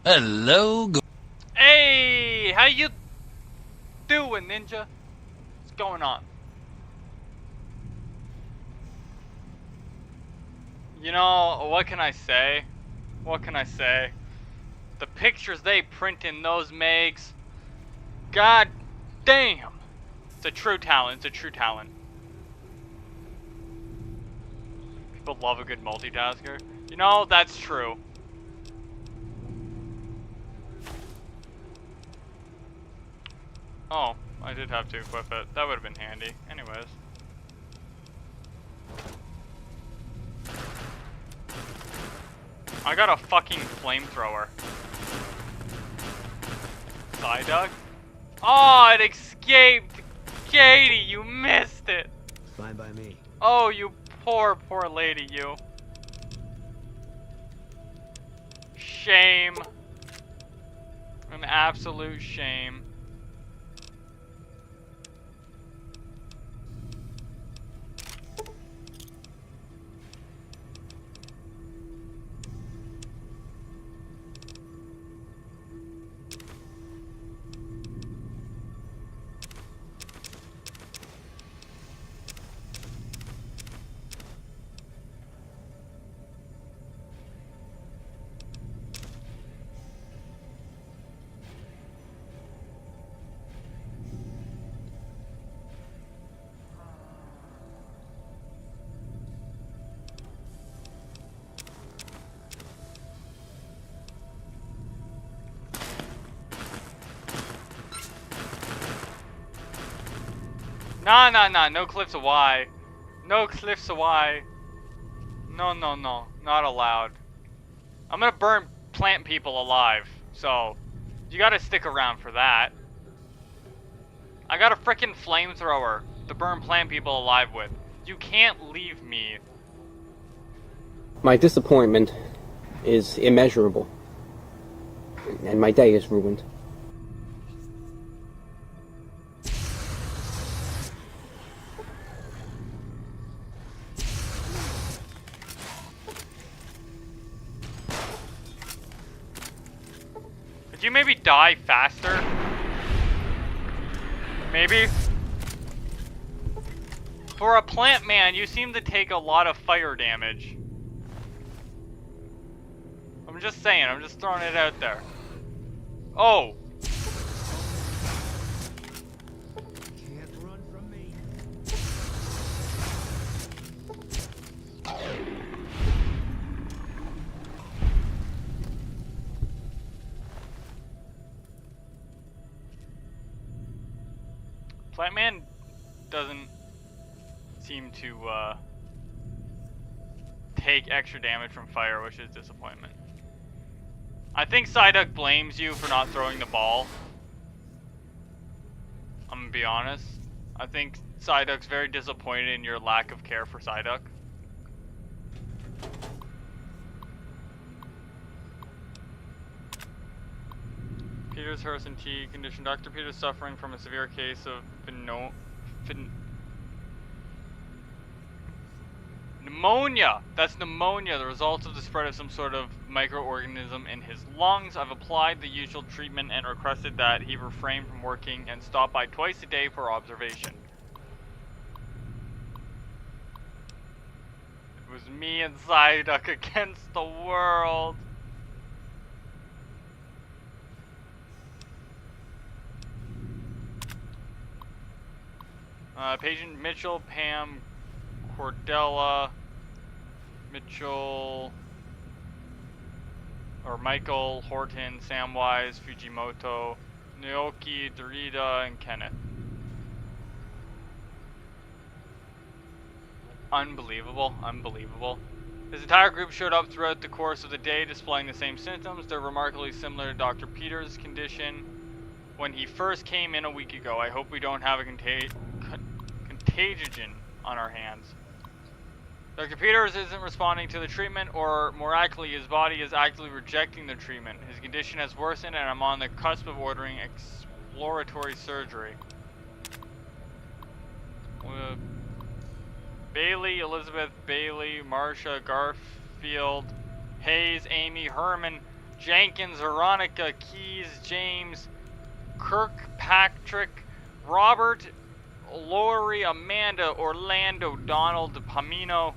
Hello. Hey, how you doing, Ninja? What's going on? You know, what can I say? What can I say? The pictures they print in those mags, god damn! It's a true talent, it's a true talent. People love a good multitasker. You know, that's true. Oh, I did have to equip it. That would have been handy. Anyways. I got a fucking flamethrower. Psyduck? Oh, it escaped! Katie, you missed it! Fine by me. Oh, you poor, poor lady, you. Shame. An absolute shame. Nah, no cliffs of Y. No cliffs of Y. No, not allowed. I'm gonna burn plant people alive, so you gotta stick around for that. I got a frickin' flamethrower to burn plant people alive with. You can't leave me. My disappointment is immeasurable, and my day is ruined. Could you maybe die faster? Maybe? For a plant man, you seem to take a lot of fire damage. I'm just saying, I'm just throwing it out there. Oh! Can't run from me. Plant man doesn't seem to take extra damage from fire, which is disappointment. I think Psyduck blames you for not throwing the ball. I'm gonna be honest. I think Psyduck's very disappointed in your lack of care for Psyduck. Peter's Harrison T condition. Dr. Peter's suffering from a severe case of pneumonia! That's pneumonia, the result of the spread of some sort of microorganism in his lungs. I've applied the usual treatment and requested that he refrain from working and stop by twice a day for observation. It was me and Psyduck against the world. Patient Mitchell, Pam, Cordella, Mitchell, or Michael, Horton, Samwise, Fujimoto, Naoki, Dorita, and Kenneth. Unbelievable, unbelievable. This entire group showed up throughout the course of the day displaying the same symptoms. They're remarkably similar to Dr. Peters' condition when he first came in a week ago. I hope we don't have a contagion on our hands. Dr. Peters isn't responding to the treatment, or more accurately, his body is actively rejecting the treatment. His condition has worsened and I'm on the cusp of ordering exploratory surgery. Bailey, Elizabeth, Bailey, Marcia, Garfield, Hayes, Amy, Herman, Jenkins, Veronica, Keys, James, Kirkpatrick, Robert, Lori, Amanda, Orlando, Donald, Pamino,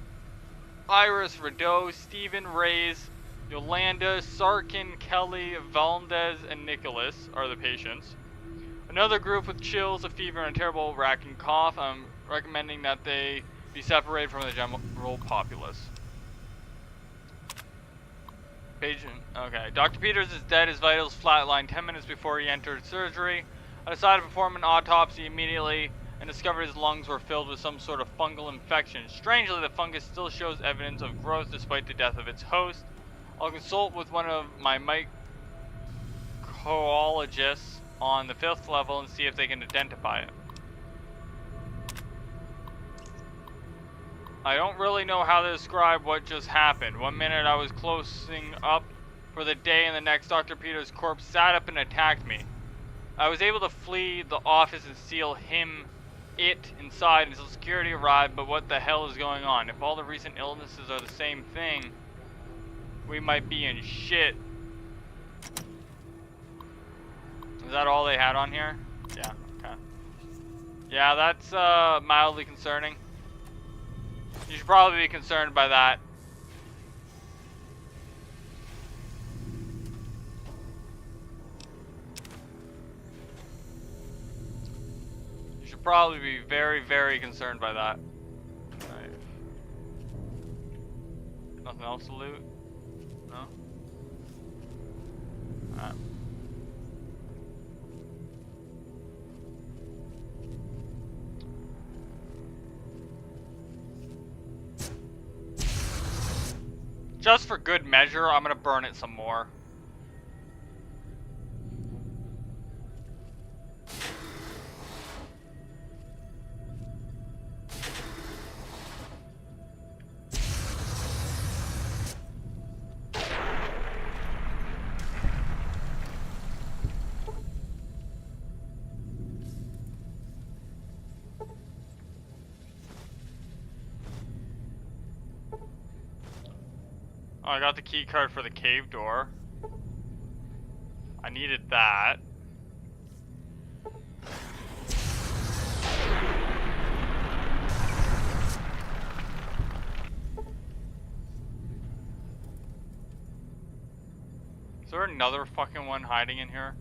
Iris, Rideau, Stephen, Reyes, Yolanda, Sarkin, Kelly, Valdez, and Nicholas are the patients. Another group with chills, a fever, and a terrible racking cough. I'm recommending that they be separated from the general populace. Patient, okay. Dr. Peters is dead. His vitals flatlined 10 minutes before he entered surgery. I decided to perform an autopsy immediately and discovered his lungs were filled with some sort of fungal infection. Strangely, the fungus still shows evidence of growth despite the death of its host. I'll consult with one of my mycologists on the 5th level and see if they can identify it. I don't really know how to describe what just happened. One minute I was closing up for the day and the next Dr. Peters' corpse sat up and attacked me. I was able to flee the office and seal it inside until security arrived, but what the hell is going on? If all the recent illnesses are the same thing, we might be in shit. Is that all they had on here? Yeah, okay. Yeah, that's mildly concerning. You should probably be concerned by that. You should probably be very, very concerned by that. Right. Nothing else to loot? No? Alright. Just for good measure, I'm gonna burn it some more. Oh, I got the key card for the cave door. I needed that. another fucking one hiding in here?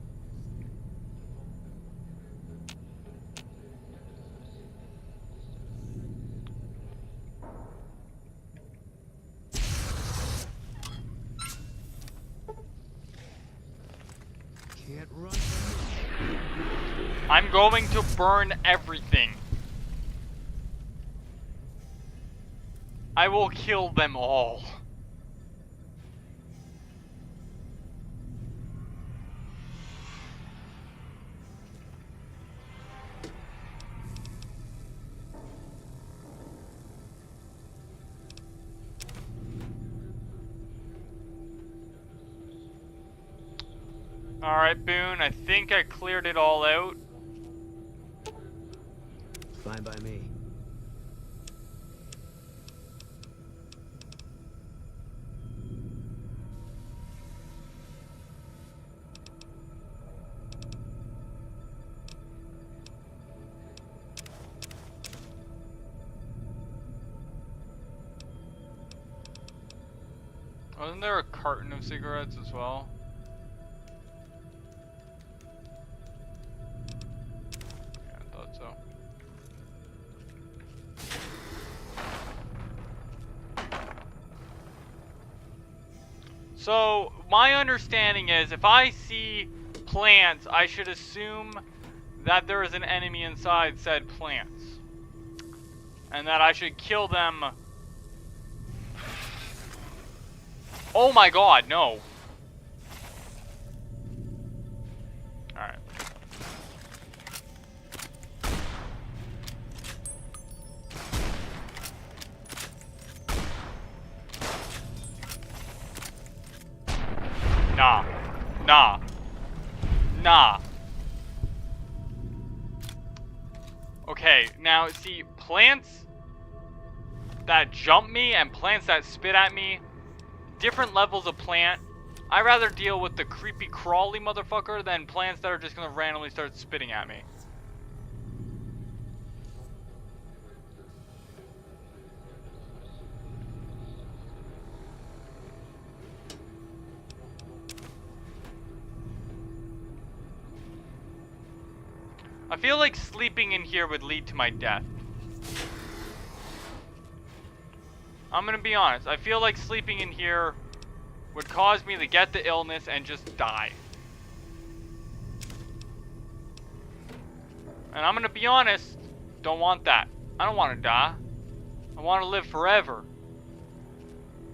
Can't run. I'm going to burn everything. I will kill them all. Alright, Boone, I think I cleared it all out. Fine by me. Wasn't there a carton of cigarettes as well? Yeah, I thought so. So, my understanding is if I see plants, I should assume that there is an enemy inside said plants. And that I should kill them. Oh my god, no. Alright. Nah. Nah. Nah. Okay, now see, plants that jump me and plants that spit at me, different levels of plant. I'd rather deal with the creepy crawly motherfucker than plants that are just gonna randomly start spitting at me. I feel like sleeping in here would lead to my death. I'm gonna be honest, I feel like sleeping in here would cause me to get the illness and just die. And I'm gonna be honest, don't want that. I don't want to die. I want to live forever.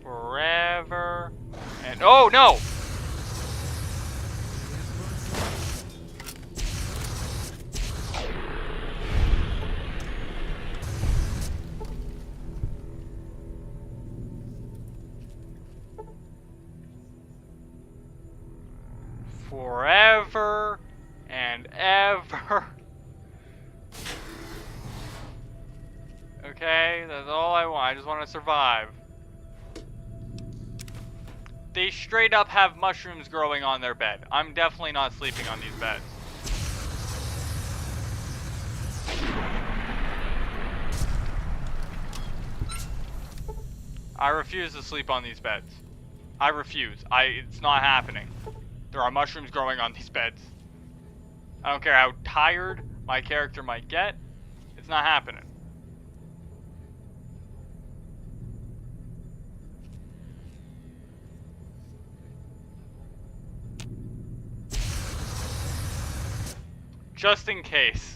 Forever. And oh no! Forever and ever. Okay, that's all I want. I just want to survive. They straight up have mushrooms growing on their bed. I'm definitely not sleeping on these beds. I refuse to sleep on these beds. I refuse. It's not happening. There are mushrooms growing on these beds. I don't care how tired my character might get. It's not happening. Just in case.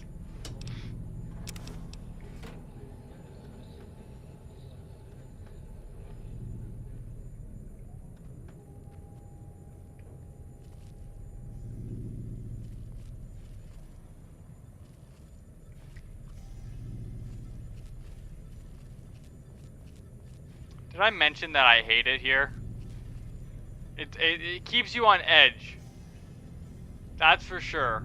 Did I mention that I hate it here? It keeps you on edge. That's for sure.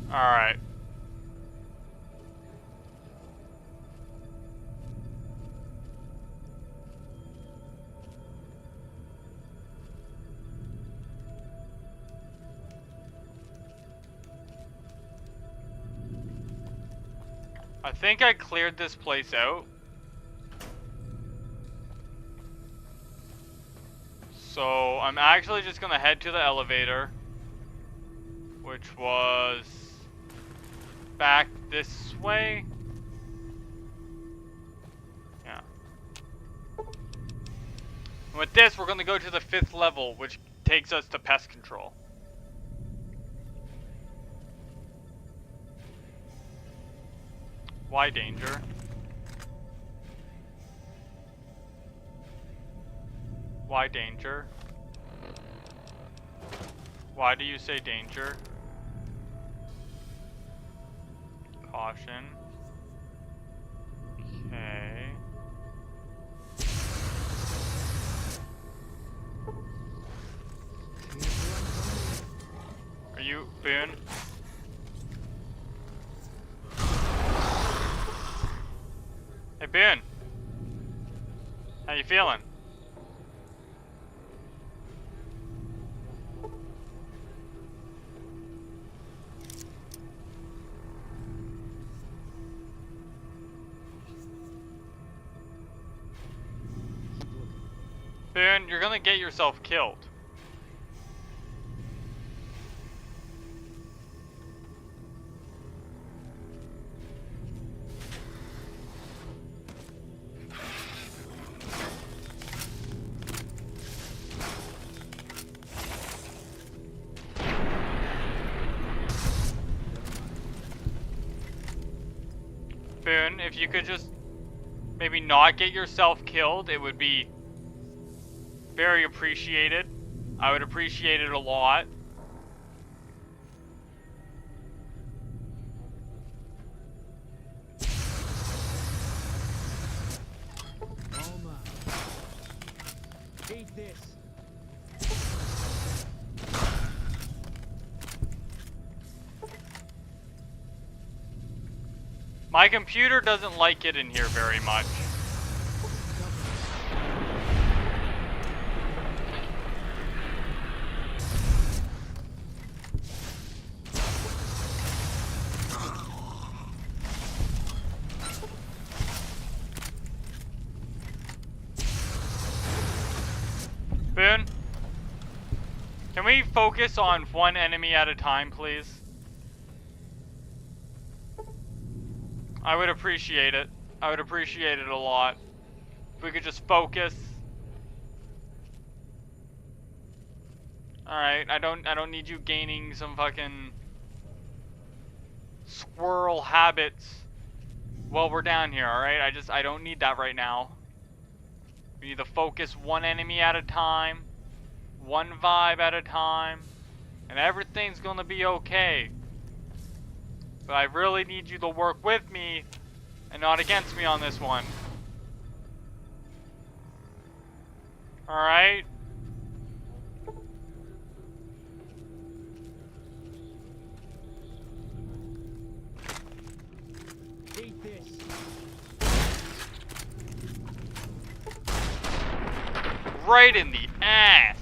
Alright. I think I cleared this place out. So I'm actually just gonna head to the elevator, which was back this way. Yeah. And with this, we're gonna go to the 5th level, which takes us to pest control. Why danger? Why danger? Why do you say danger? Caution. Okay. Are you Boone? Hey Boone. How you feeling? Boone, you're gonna get yourself killed. Boone, if you could just maybe not get yourself killed, it would be very appreciated. I would appreciate it a lot. Alma, take this. My computer doesn't like it in here very much. Boone, can we focus on one enemy at a time, please? I would appreciate it. I would appreciate it a lot. If we could just focus. Alright, I don't need you gaining some fucking squirrel habits while we're down here, alright? I don't need that right now. We need to focus one enemy at a time, one vibe at a time, and everything's gonna be okay. But I really need you to work with me and not against me on this one. Alright? Take this. Right in the ass.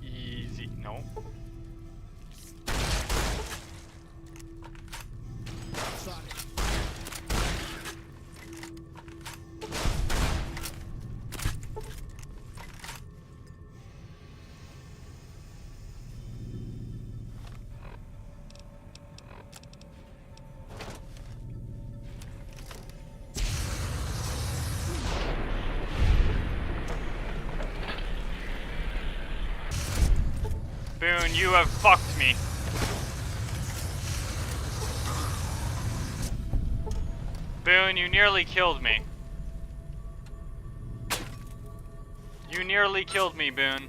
Easy, no. Boone, you have fucked me. Boone, you nearly killed me. You nearly killed me, Boone.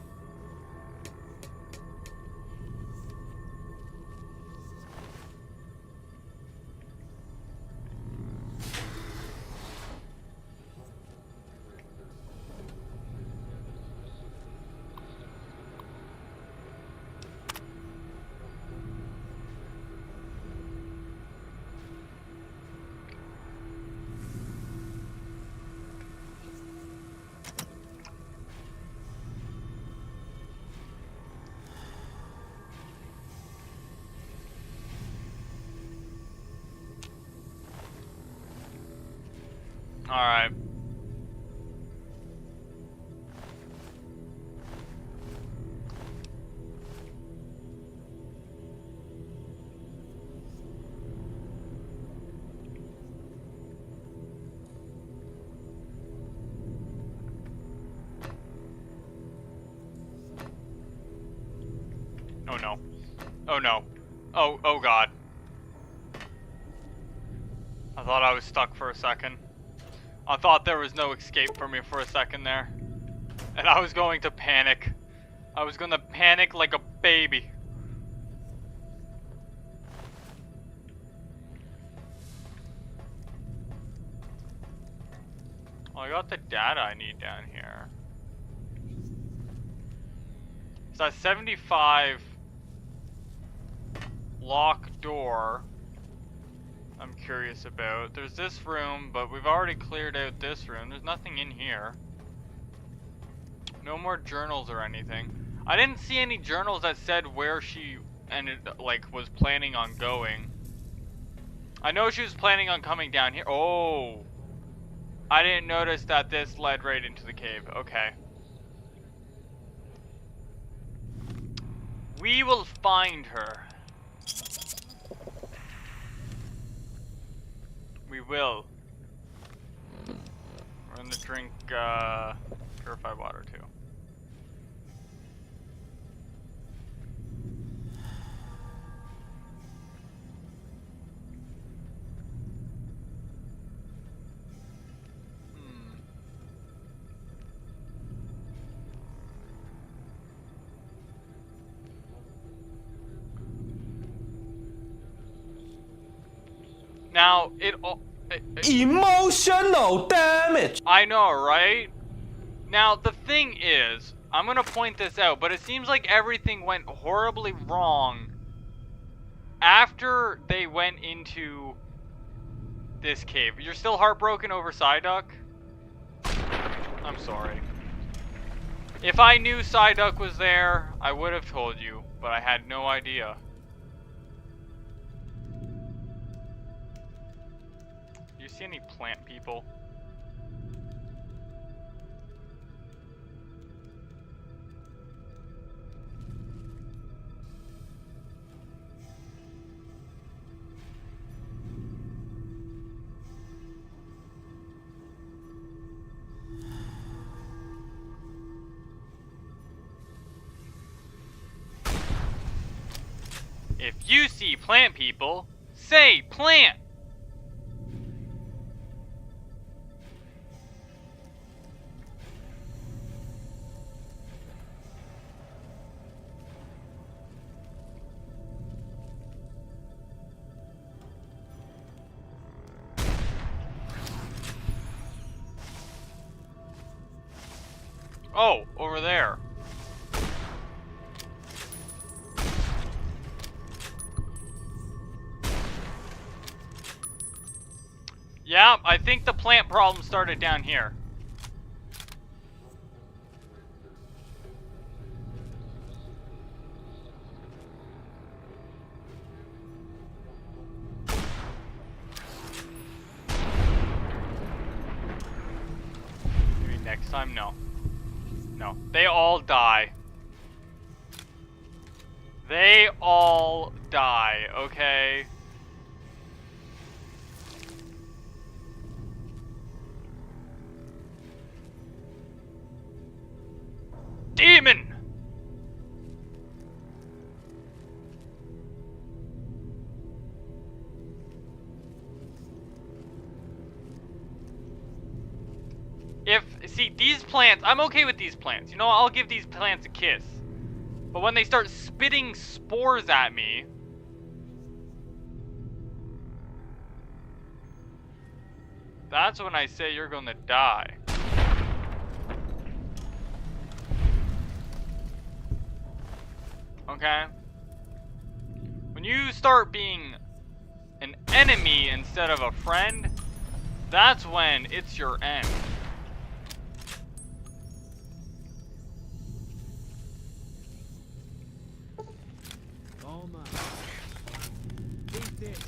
Alright. Oh no. Oh no. Oh god. I thought I was stuck for a second. I thought there was no escape for me for a second there. And I was going to panic. I was gonna panic like a baby. Well, I got the data I need down here. It's that 75 lock door I'm curious about. There's this room, but we've already cleared out this room. There's nothing in here. No more journals or anything. I didn't see any journals that said where she was planning on going. I know she was planning on coming down here. Oh! I didn't notice that this led right into the cave. Okay. We will find her. We will. We're gonna drink purified water too. Now, emotional damage! I know, right? Now, the thing is, I'm gonna point this out, but it seems like everything went horribly wrong after they went into this cave. You're still heartbroken over Psyduck? I'm sorry. If I knew Psyduck was there, I would have told you, but I had no idea. Do you see any plant people? If you see plant people, say plant! Oh, over there. Yeah, I think the plant problem started down here. Maybe next time? No. No. They all die. They all die, okay? Demon! See, these plants, I'm okay with these plants. You know, I'll give these plants a kiss. But when they start spitting spores at me... that's when I say you're gonna die. Okay? When you start being an enemy instead of a friend, that's when it's your end. All mine. Eat this.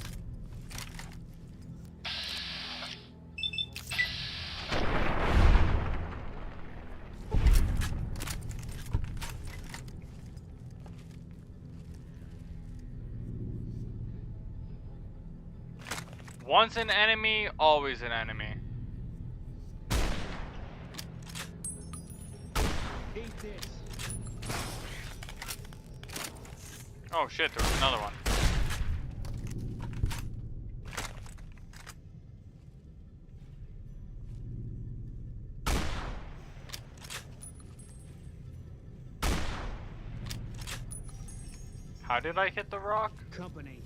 Once an enemy, always an enemy. Eat this. Oh shit, there's another one. How did I hit the rock? Company.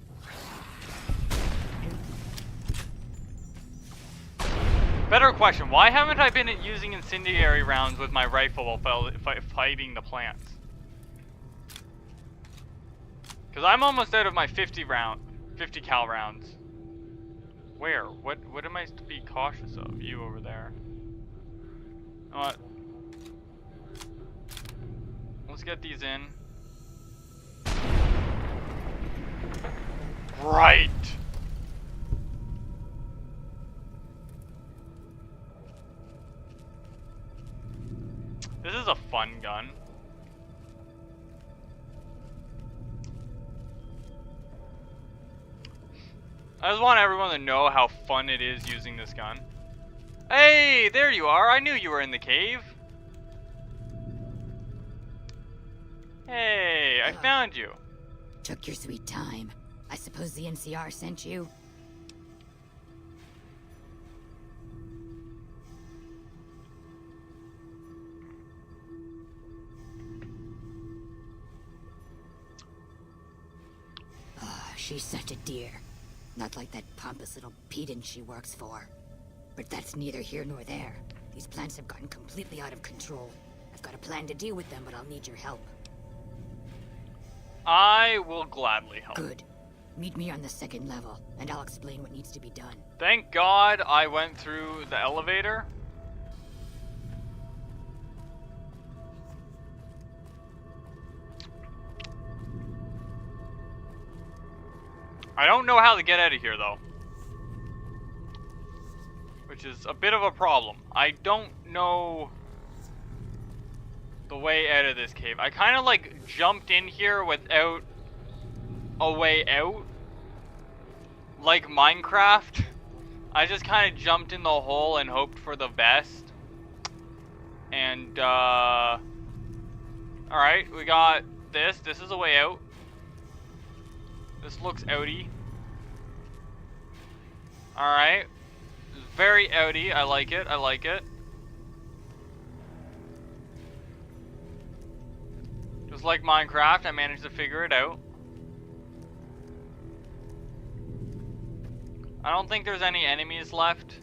Better question, why haven't I been using incendiary rounds with my rifle while fighting the plants? Because I'm almost out of my 50 cal rounds. Where? What am I to be cautious of? You over there. You know what? Let's get these in. Right! This is a fun gun. I just want everyone to know how fun it is using this gun. Hey, there you are. I knew you were in the cave. Hey, I found you. Took your sweet time. I suppose the NCR sent you? She's such a dear. Not like that pompous little pedant she works for. But that's neither here nor there. These plants have gotten completely out of control. I've got a plan to deal with them, but I'll need your help. I will gladly help. Good. Meet me on the second level, and I'll explain what needs to be done. Thank God I went through the elevator. I don't know how to get out of here, though. Which is a bit of a problem. I don't know the way out of this cave. I kind of, like, jumped in here without a way out. Like Minecraft. I just kind of jumped in the hole and hoped for the best. And, alright, we got this. This is a way out. This looks outy. Alright. Very outy. I like it. I like it. Just like Minecraft, I managed to figure it out. I don't think there's any enemies left.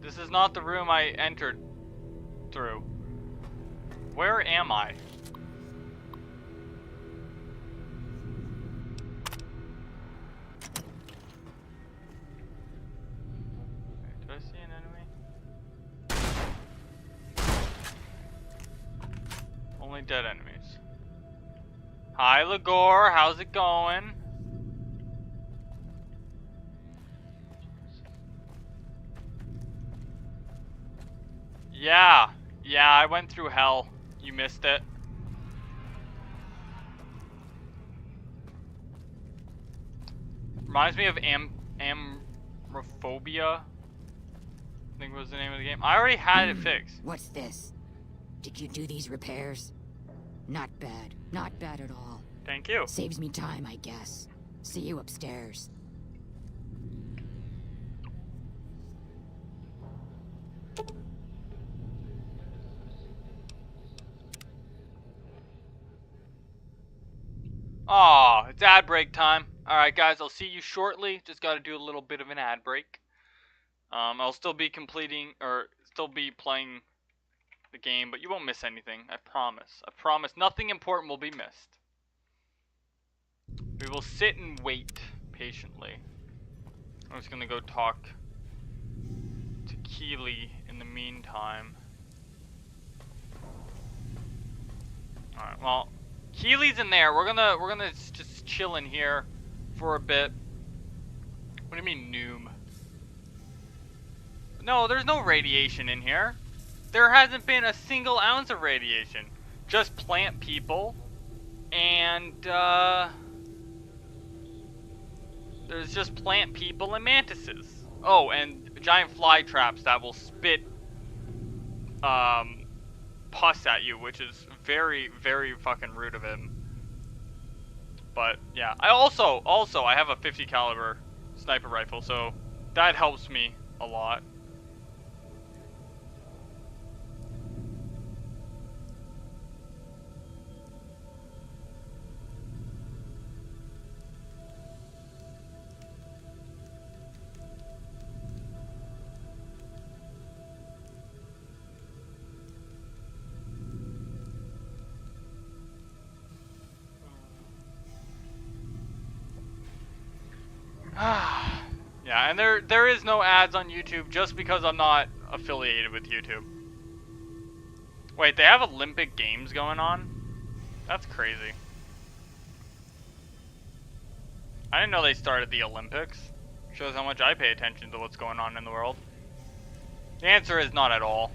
This is not the room I entered through. Where am I? Did I see an enemy? Only dead enemies. Hi, Lagore. How's it going? Yeah, I went through hell. You missed it. Reminds me of Amrophobia. I think was the name of the game. I already had it fixed. What's this? Did you do these repairs? Not bad. Not bad at all. Thank you. Saves me time, I guess. See you upstairs. Aw, it's ad break time. Alright guys, I'll see you shortly. Just gotta do a little bit of an ad break. I'll still be still be playing the game, but you won't miss anything. I promise. I promise nothing important will be missed. We will sit and wait patiently. I'm just gonna go talk to Keely in the meantime. Alright, well, Keely's in there. We're gonna just chill in here for a bit. What do you mean, Noom? No, there's no radiation in here. There hasn't been a single ounce of radiation. Just plant people. And, there's just plant people and mantises. Oh, and giant fly traps that will spit, pus at you, which is very, very fucking rude of him. But, yeah. I also, I have a 50 caliber sniper rifle, so that helps me a lot. Yeah, and there is no ads on YouTube just because I'm not affiliated with YouTube. Wait, they have Olympic Games going on? That's crazy. I didn't know they started the Olympics. Shows how much I pay attention to what's going on in the world. The answer is not at all.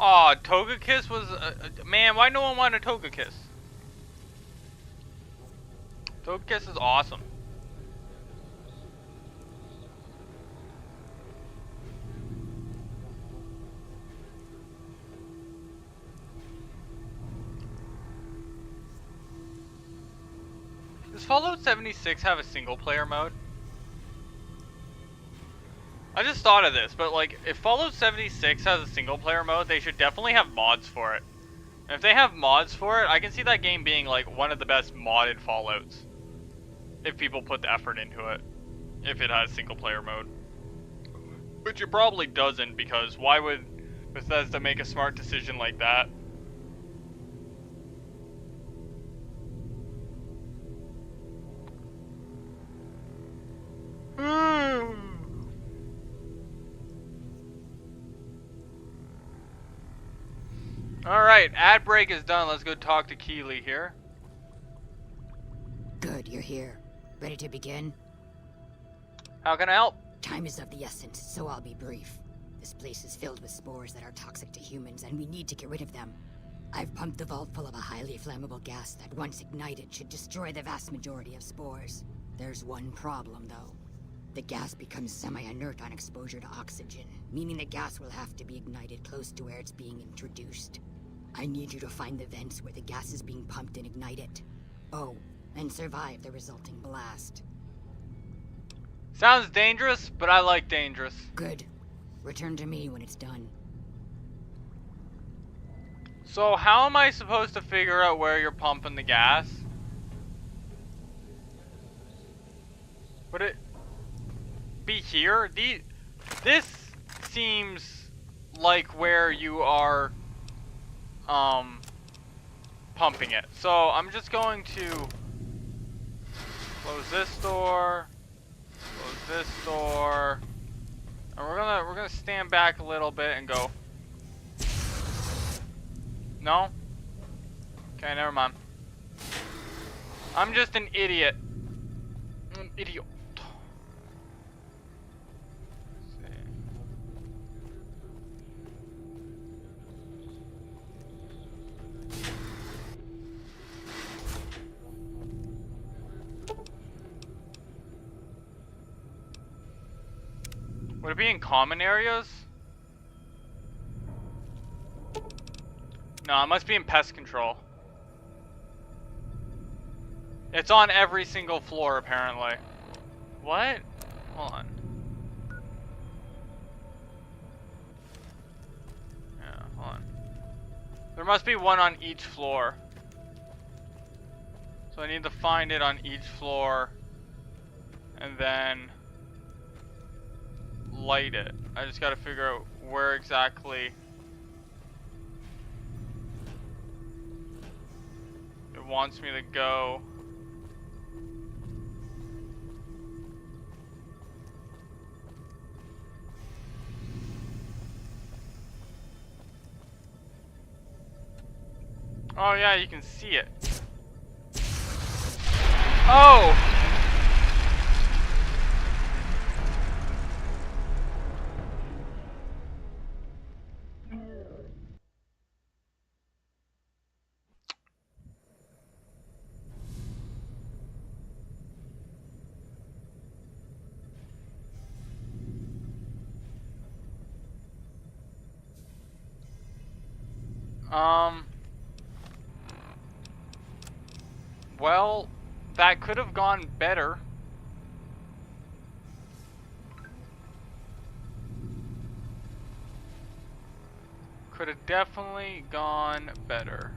Aw, Toga Kiss was man, why no one wanted Toga Kiss? Toga Kiss is awesome. Does Fallout 76 have a single player mode? I just thought of this, but like, if Fallout 76 has a single player mode, they should definitely have mods for it. And if they have mods for it, I can see that game being like one of the best modded Fallouts. If people put the effort into it. If it has single player mode. Which it probably doesn't, because why would Bethesda make a smart decision like that? Alright, ad break is done. Let's go talk to Keely here. Good, you're here. Ready to begin? How can I help? Time is of the essence, so I'll be brief. This place is filled with spores that are toxic to humans, and we need to get rid of them. I've pumped the vault full of a highly flammable gas that, once ignited, should destroy the vast majority of spores. There's one problem, though. The gas becomes semi-inert on exposure to oxygen, meaning the gas will have to be ignited close to where it's being introduced. I need you to find the vents where the gas is being pumped and ignite it. Oh, and survive the resulting blast. Sounds dangerous, but I like dangerous. Good. Return to me when it's done. So how am I supposed to figure out where you're pumping the gas? Would it be here? This seems like where you are pumping it. So I'm just going to close this door, close this door, and we're gonna stand back a little bit and go. No? Okay, never mind. I'm just an idiot. An idiot. Would it be in common areas? No, it must be in pest control. It's on every single floor, apparently. What? Hold on. Yeah, hold on. There must be one on each floor. So I need to find it on each floor. And then light it. I just gotta figure out where exactly it wants me to go. Oh yeah, you can see it. Oh! Well, that could have gone better. Could have definitely gone better.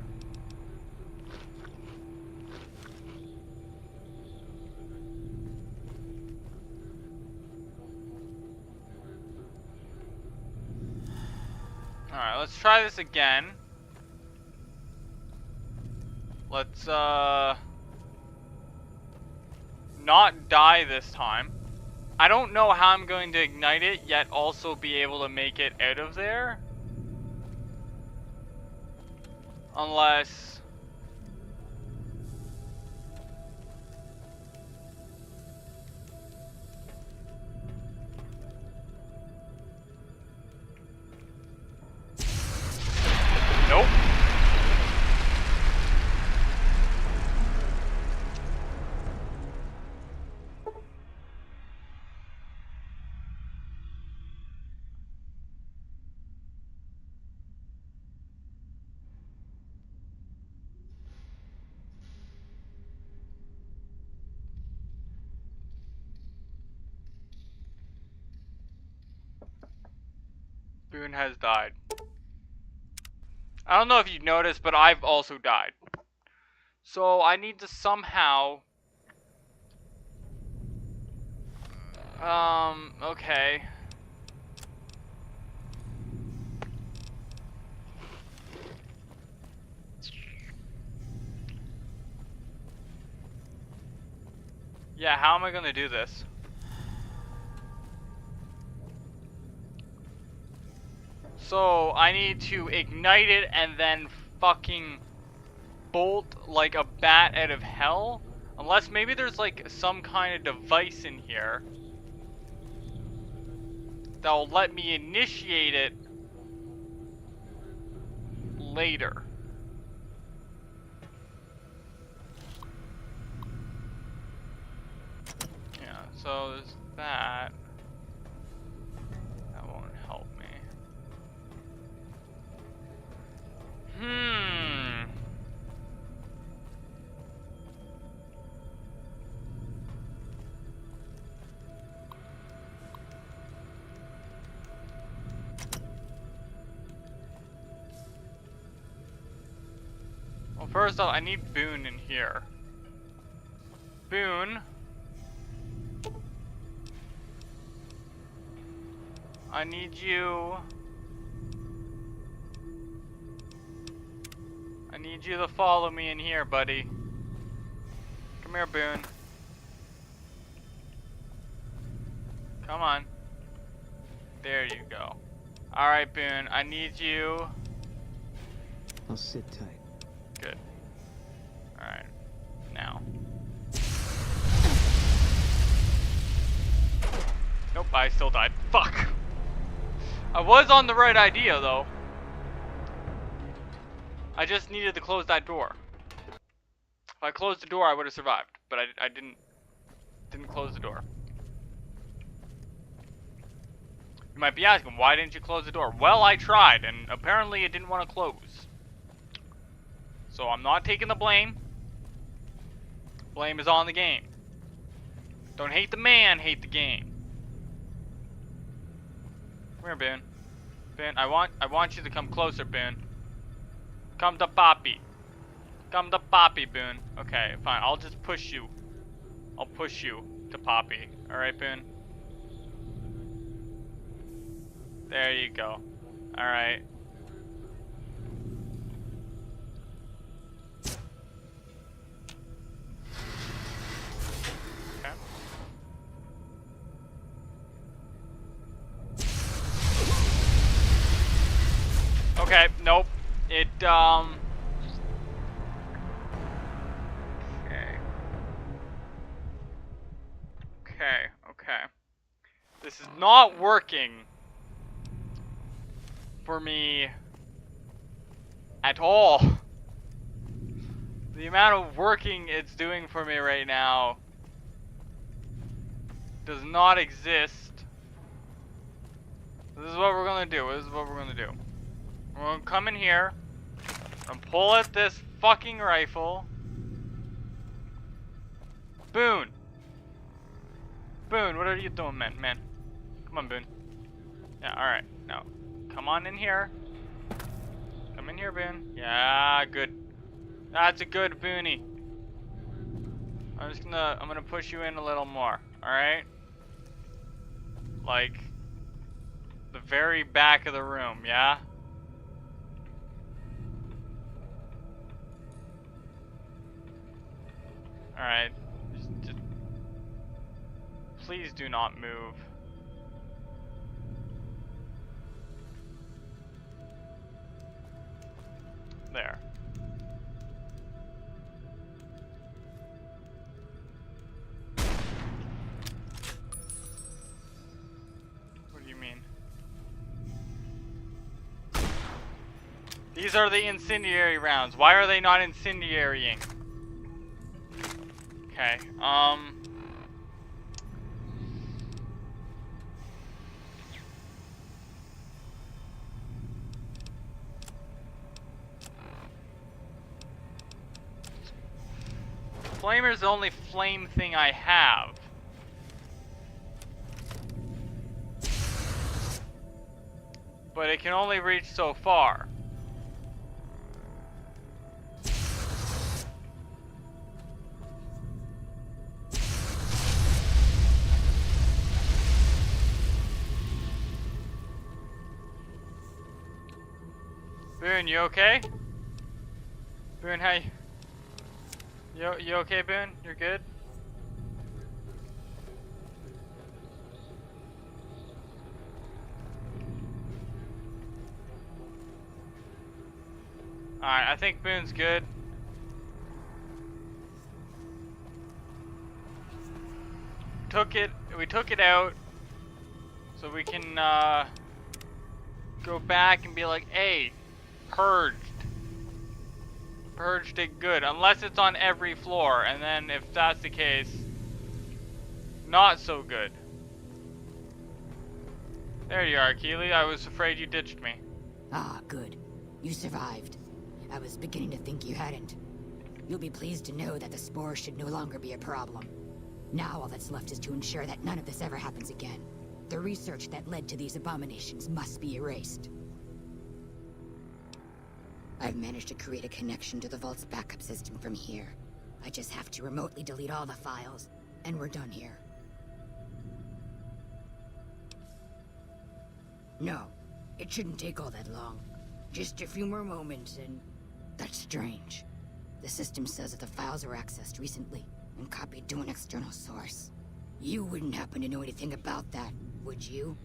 Alright, let's try this again. Let's, not die this time. I don't know how I'm going to ignite it, yet also be able to make it out of there. Unless... Nope. Boone has died. I don't know if you've noticed, but I've also died. So I need to somehow... okay. Yeah, how am I gonna do this? So, I need to ignite it and then fucking bolt like a bat out of hell? Unless maybe there's like some kind of device in here that will let me initiate it later. Yeah, so there's that. That won't help me. Well, first off, I need Boone in here. Boone. I need you. I need you to follow me in here, buddy. Come here, Boone. Come on. There you go. Alright, Boone, I need you. I'll sit tight. Good. Alright. Now. Nope, I still died. Fuck! I was on the right idea, though. I just needed to close that door. If I closed the door, I would have survived. But I didn't close the door. You might be asking, why didn't you close the door? Well, I tried, and apparently it didn't want to close. So I'm not taking the blame. Blame is on the game. Don't hate the man, hate the game. Come here, Boone. Boone, I want you to come closer, Boone. Come to Poppy. Come to Poppy, Boone. Okay, fine. I'll just push you. I'll push you to Poppy. Alright, Boone? There you go. Alright. Okay. Okay, nope. It, Okay. Okay. This is not working for me at all. The amount of working it's doing for me right now does not exist. This is what we're gonna do. This is what we're gonna do. We're gonna come in here and pull at this fucking rifle. Boone! Boone, what are you doing, man? Come on, Boone. Yeah, alright. Now, come on in here. Come in here, Boone. Yeah, good. That's a good Boonie. I'm gonna push you in a little more, alright? Like, the very back of the room, yeah? Alright. Just please do not move. There. What do you mean? These are the incendiary rounds. Why are they not incendiarying? Okay, Flamer's the only flame thing I have. But it can only reach so far. Boone, you okay? Boone, how you okay, Boone? You're good? Alright, I think Boone's good. We took it out so we can go back and be like, hey, purged it good, unless it's on every floor, and then if that's the case, not so good. There you are, Keely. I was afraid you ditched me. Ah, good. You survived. I was beginning to think you hadn't. You'll be pleased to know that the spores should no longer be a problem. Now all that's left is to ensure that none of this ever happens again. The research that led to these abominations must be erased. I've managed to create a connection to the Vault's backup system from here. I just have to remotely delete all the files, and we're done here. No, it shouldn't take all that long. Just a few more moments, and... That's strange. The system says that the files were accessed recently, and copied to an external source. You wouldn't happen to know anything about that, would you?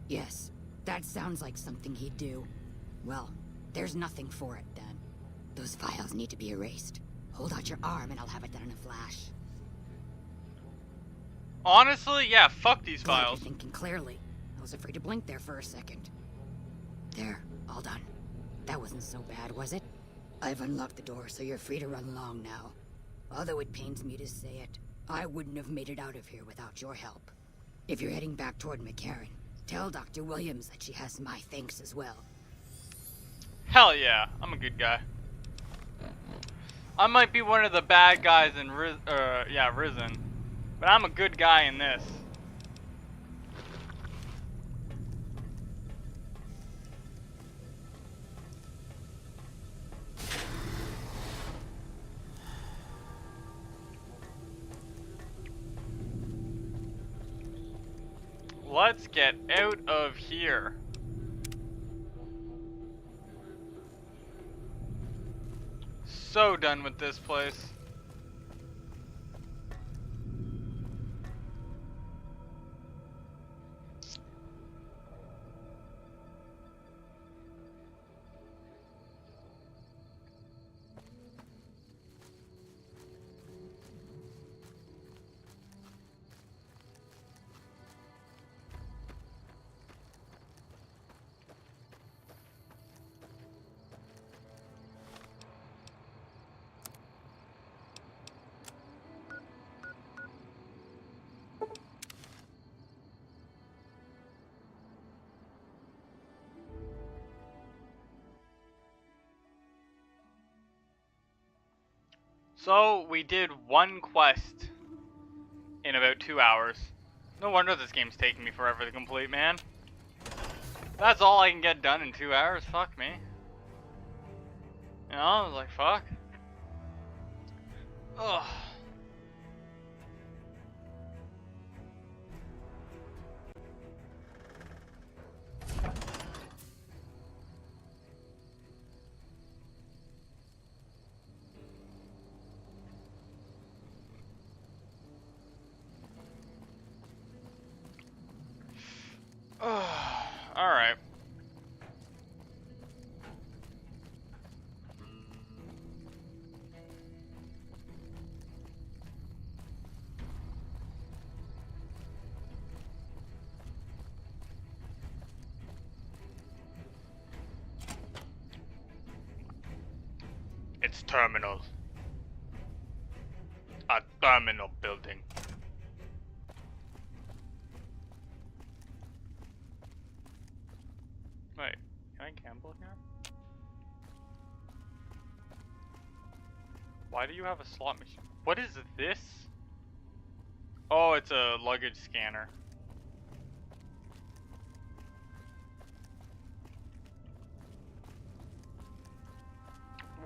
Yes, that sounds like something he'd do. Well, there's nothing for it then. Those files need to be erased. Hold out your arm and I'll have it done in a flash. Honestly, yeah, fuck these Glad files. you're thinking clearly. I was afraid to blink there for a second. There, all done. That wasn't so bad, was it? I've unlocked the door, so you're free to run along now. Although it pains me to say it, I wouldn't have made it out of here without your help. If you're heading back toward McCarran, tell Dr. Williams that she has my thanks as well. Hell yeah, I'm a good guy. I might be one of the bad guys in Risen, but I'm a good guy in this. Let's get out of here. So done with this place. So, we did one quest in about 2 hours. No wonder this game's taking me forever to complete, man. That's all I can get done in 2 hours, fuck me. You know, I was like, fuck. Ugh. Alright. It's terminal. A terminal building. Wait, can I gamble here? Why do you have a slot machine? What is this? Oh, it's a luggage scanner.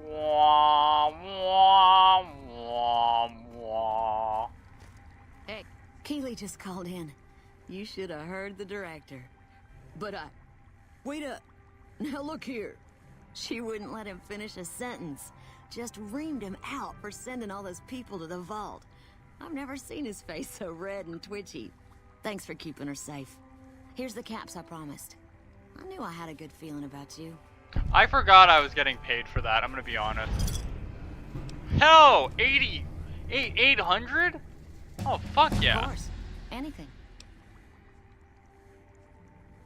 Wah, wah, wah, wah. Hey, Keeley just called in. You should have heard the director. But wait up. Now look here. She wouldn't let him finish a sentence. Just reamed him out for sending all those people to the vault. I've never seen his face so red and twitchy. Thanks for keeping her safe. Here's the caps I promised. I knew I had a good feeling about you. I forgot I was getting paid for that, I'm gonna be honest. Hell, 800? Oh, fuck yeah. Of course. Anything.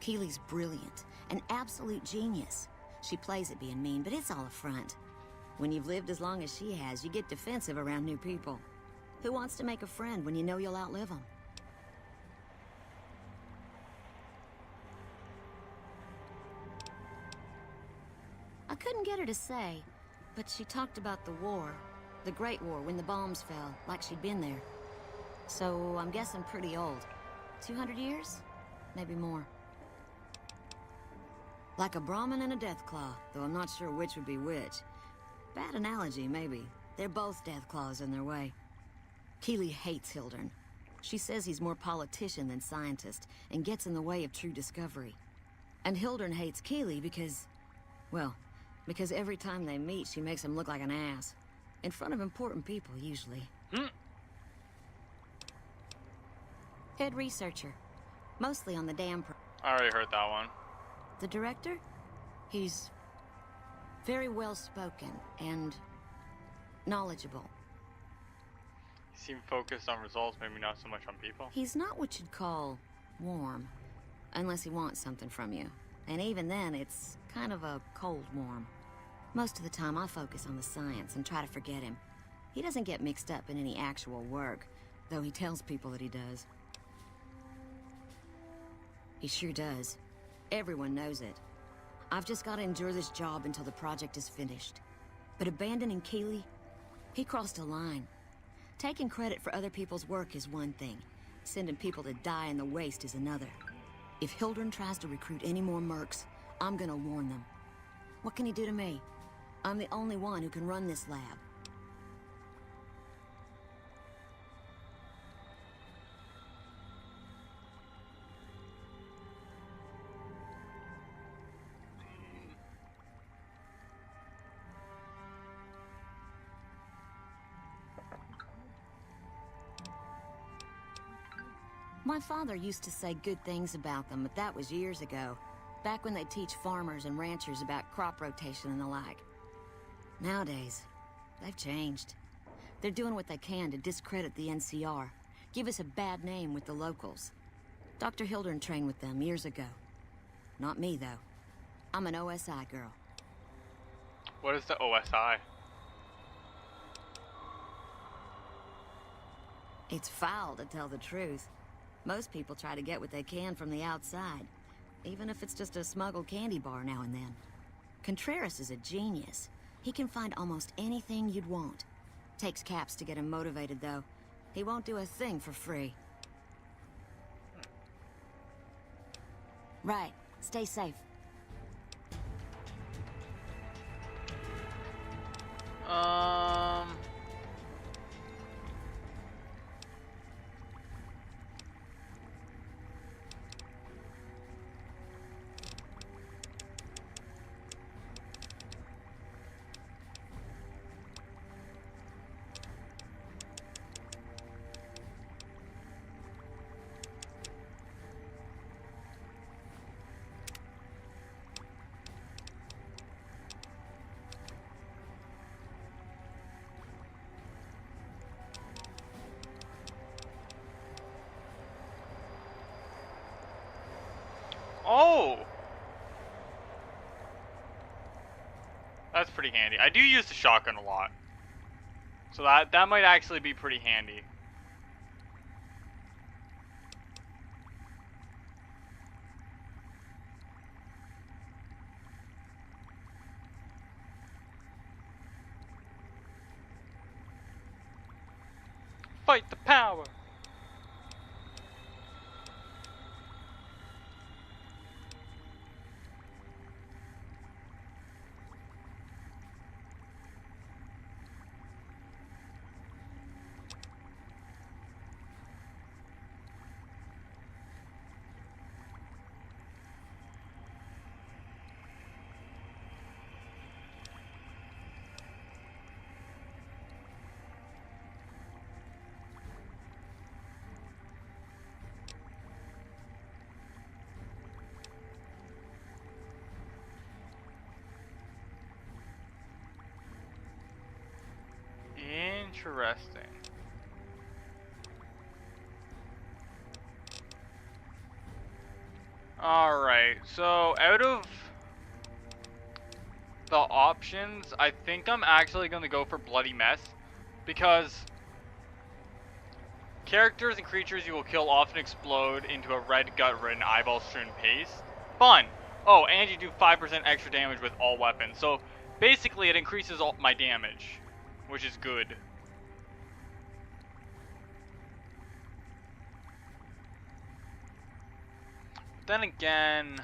Keeley's brilliant. An absolute genius. She plays at being mean, but it's all a front. When you've lived as long as she has, you get defensive around new people. Who wants to make a friend when you know you'll outlive them? I couldn't get her to say, but she talked about the war. The Great War, when the bombs fell, like she'd been there. So, I'm guessing pretty old. 200 years? Maybe more. Like a Brahmin and a Deathclaw, though I'm not sure which would be which. Bad analogy, maybe. They're both Deathclaws in their way. Keeley hates Hildern. She says he's more politician than scientist, and gets in the way of true discovery. And Hildern hates Keeley because... well, because every time they meet, she makes him look like an ass. In front of important people, usually. Head researcher. Mostly on the dam I already heard that one. The director? He's very well-spoken and knowledgeable. You seem focused on results, maybe not so much on people. He's not what you'd call warm, unless he wants something from you. And even then, it's kind of a cold warm. Most of the time, I focus on the science and try to forget him. He doesn't get mixed up in any actual work, though he tells people that he does. He sure does. Everyone knows it. I've just got to endure this job until the project is finished. But abandoning Keeley, he crossed a line. Taking credit for other people's work is one thing. Sending people to die in the waste is another. If Hildren tries to recruit any more mercs, I'm gonna warn them. What can he do to me? I'm the only one who can run this lab. My father used to say good things about them, but that was years ago. Back when they teach farmers and ranchers about crop rotation and the like. Nowadays, they've changed. They're doing what they can to discredit the NCR, give us a bad name with the locals. Dr. Hildren trained with them years ago. Not me, though. I'm an OSI girl. What is the OSI? It's foul, to tell the truth. Most people try to get what they can from the outside, even if it's just a smuggled candy bar now and then. Contreras is a genius. He can find almost anything you'd want. Takes caps to get him motivated, though. He won't do a thing for free. Right. Stay safe. Oh! That's pretty handy. I do use the shotgun a lot. So that might actually be pretty handy. Fight the power! Interesting. Alright, so out of the options, I think I'm actually going to go for Bloody Mess, because characters and creatures you will kill often explode into a red gut-ridden eyeball-strewn paste. Fun! Oh, and you do 5% extra damage with all weapons, so basically it increases all my damage, which is good. Then again,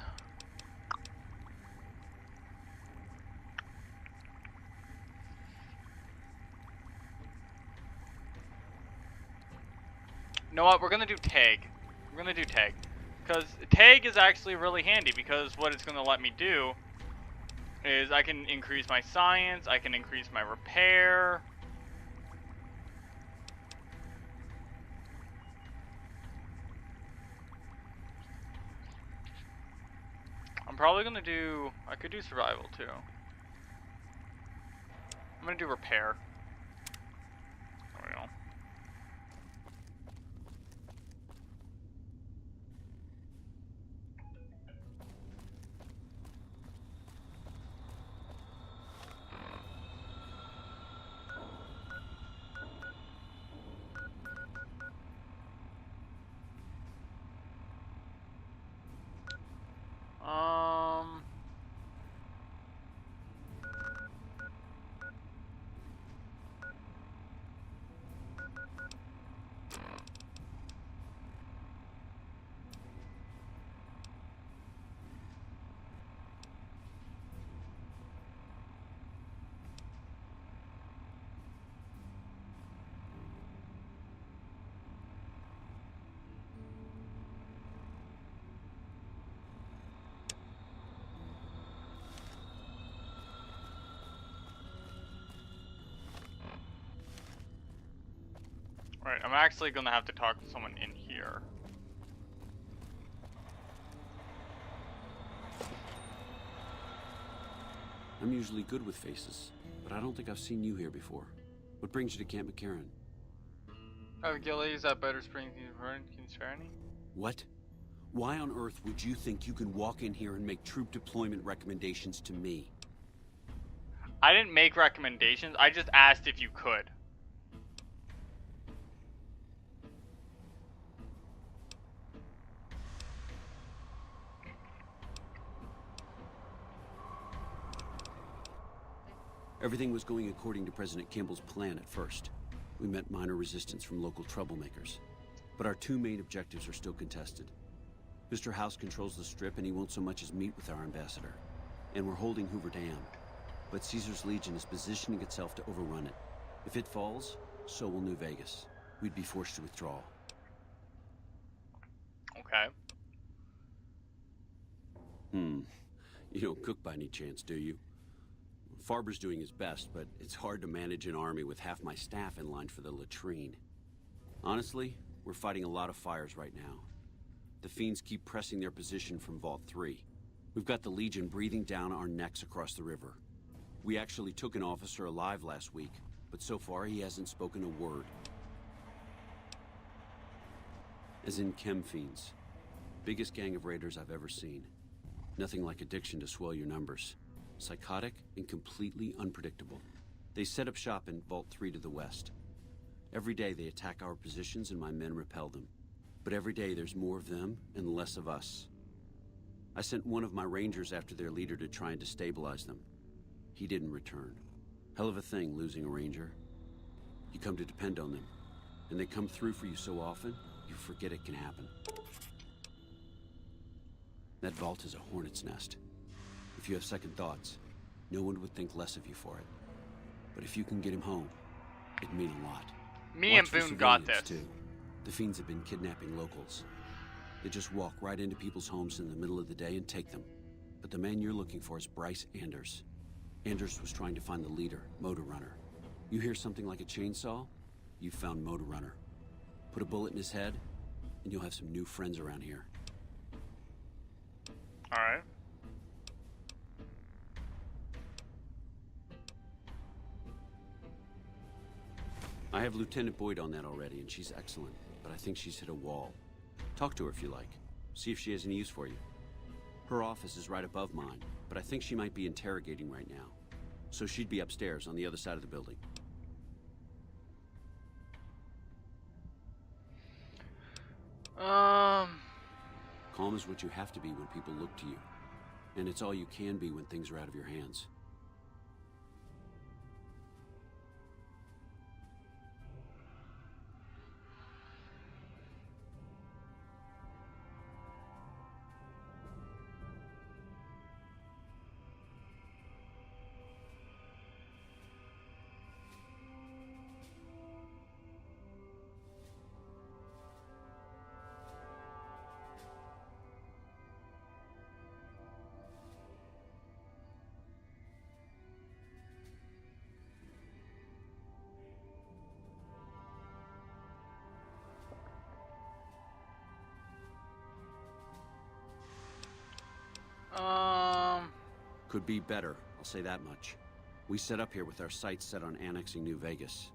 you know what, we're gonna do tag. We're gonna do tag. Because tag is actually really handy, because what it's gonna let me do is I can increase my science, I can increase my repair. I'm probably gonna do, I could do survival too. I'm gonna do repair. There we go. Alright, I'm actually gonna have to talk to someone in here. I'm usually good with faces, but I don't think I've seen you here before. What brings you to Camp McCarran? Gillies at Better Springs can you spare any? What? Why on earth would you think you can walk in here and make troop deployment recommendations to me? I didn't make recommendations, I just asked if you could. Everything was going according to President Campbell's plan at first. We met minor resistance from local troublemakers. But our two main objectives are still contested. Mr. House controls the Strip and he won't so much as meet with our ambassador. And we're holding Hoover Dam. But Caesar's Legion is positioning itself to overrun it. If it falls, so will New Vegas. We'd be forced to withdraw. Okay. You don't cook by any chance, do you? Farber's doing his best, but it's hard to manage an army with half my staff in line for the latrine. Honestly, we're fighting a lot of fires right now. The Fiends keep pressing their position from Vault 3. We've got the Legion breathing down our necks across the river. We actually took an officer alive last week, but so far he hasn't spoken a word. As in Chem Fiends. Biggest gang of raiders I've ever seen. Nothing like addiction to swell your numbers. Psychotic and completely unpredictable. They set up shop in Vault 3 to the west. Every day they attack our positions and my men repel them. But every day there's more of them and less of us. I sent one of my rangers after their leader to try and destabilize them. He didn't return. Hell of a thing, losing a ranger. You come to depend on them, and they come through for you so often, you forget it can happen. That vault is a hornet's nest. If you have second thoughts, no one would think less of you for it. But if you can get him home, it'd mean a lot. Me and Boone got this. Too. The Fiends have been kidnapping locals. They just walk right into people's homes in the middle of the day and take them. But the man you're looking for is Bryce Anders. Anders was trying to find the leader, Motor Runner. You hear something like a chainsaw? You've found Motor Runner. Put a bullet in his head, and you'll have some new friends around here. Alright. I have Lieutenant Boyd on that already, and she's excellent, but I think she's hit a wall. Talk to her if you like. See if she has any use for you. Her office is right above mine, but I think she might be interrogating right now. So she'd be upstairs on the other side of the building. Calm is what you have to be when people look to you. And it's all you can be when things are out of your hands. Could be better, I'll say that much. We set up here with our sights set on annexing New Vegas.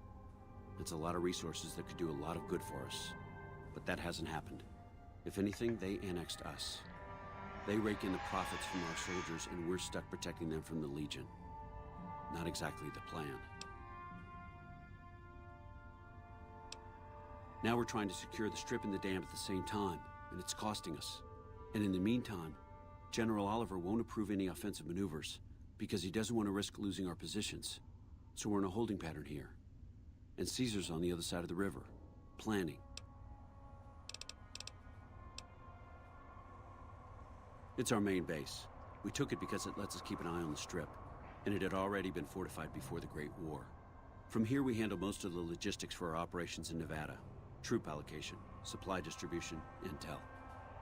It's a lot of resources that could do a lot of good for us. But that hasn't happened. If anything, they annexed us. They rake in the profits from our soldiers, and we're stuck protecting them from the Legion. Not exactly the plan. Now we're trying to secure the Strip and the dam at the same time, and it's costing us. And in the meantime, General Oliver won't approve any offensive maneuvers because he doesn't want to risk losing our positions. So we're in a holding pattern here. And Caesar's on the other side of the river, planning. It's our main base. We took it because it lets us keep an eye on the Strip, and it had already been fortified before the Great War. From here we handle most of the logistics for our operations in Nevada. Troop allocation, supply distribution, intel.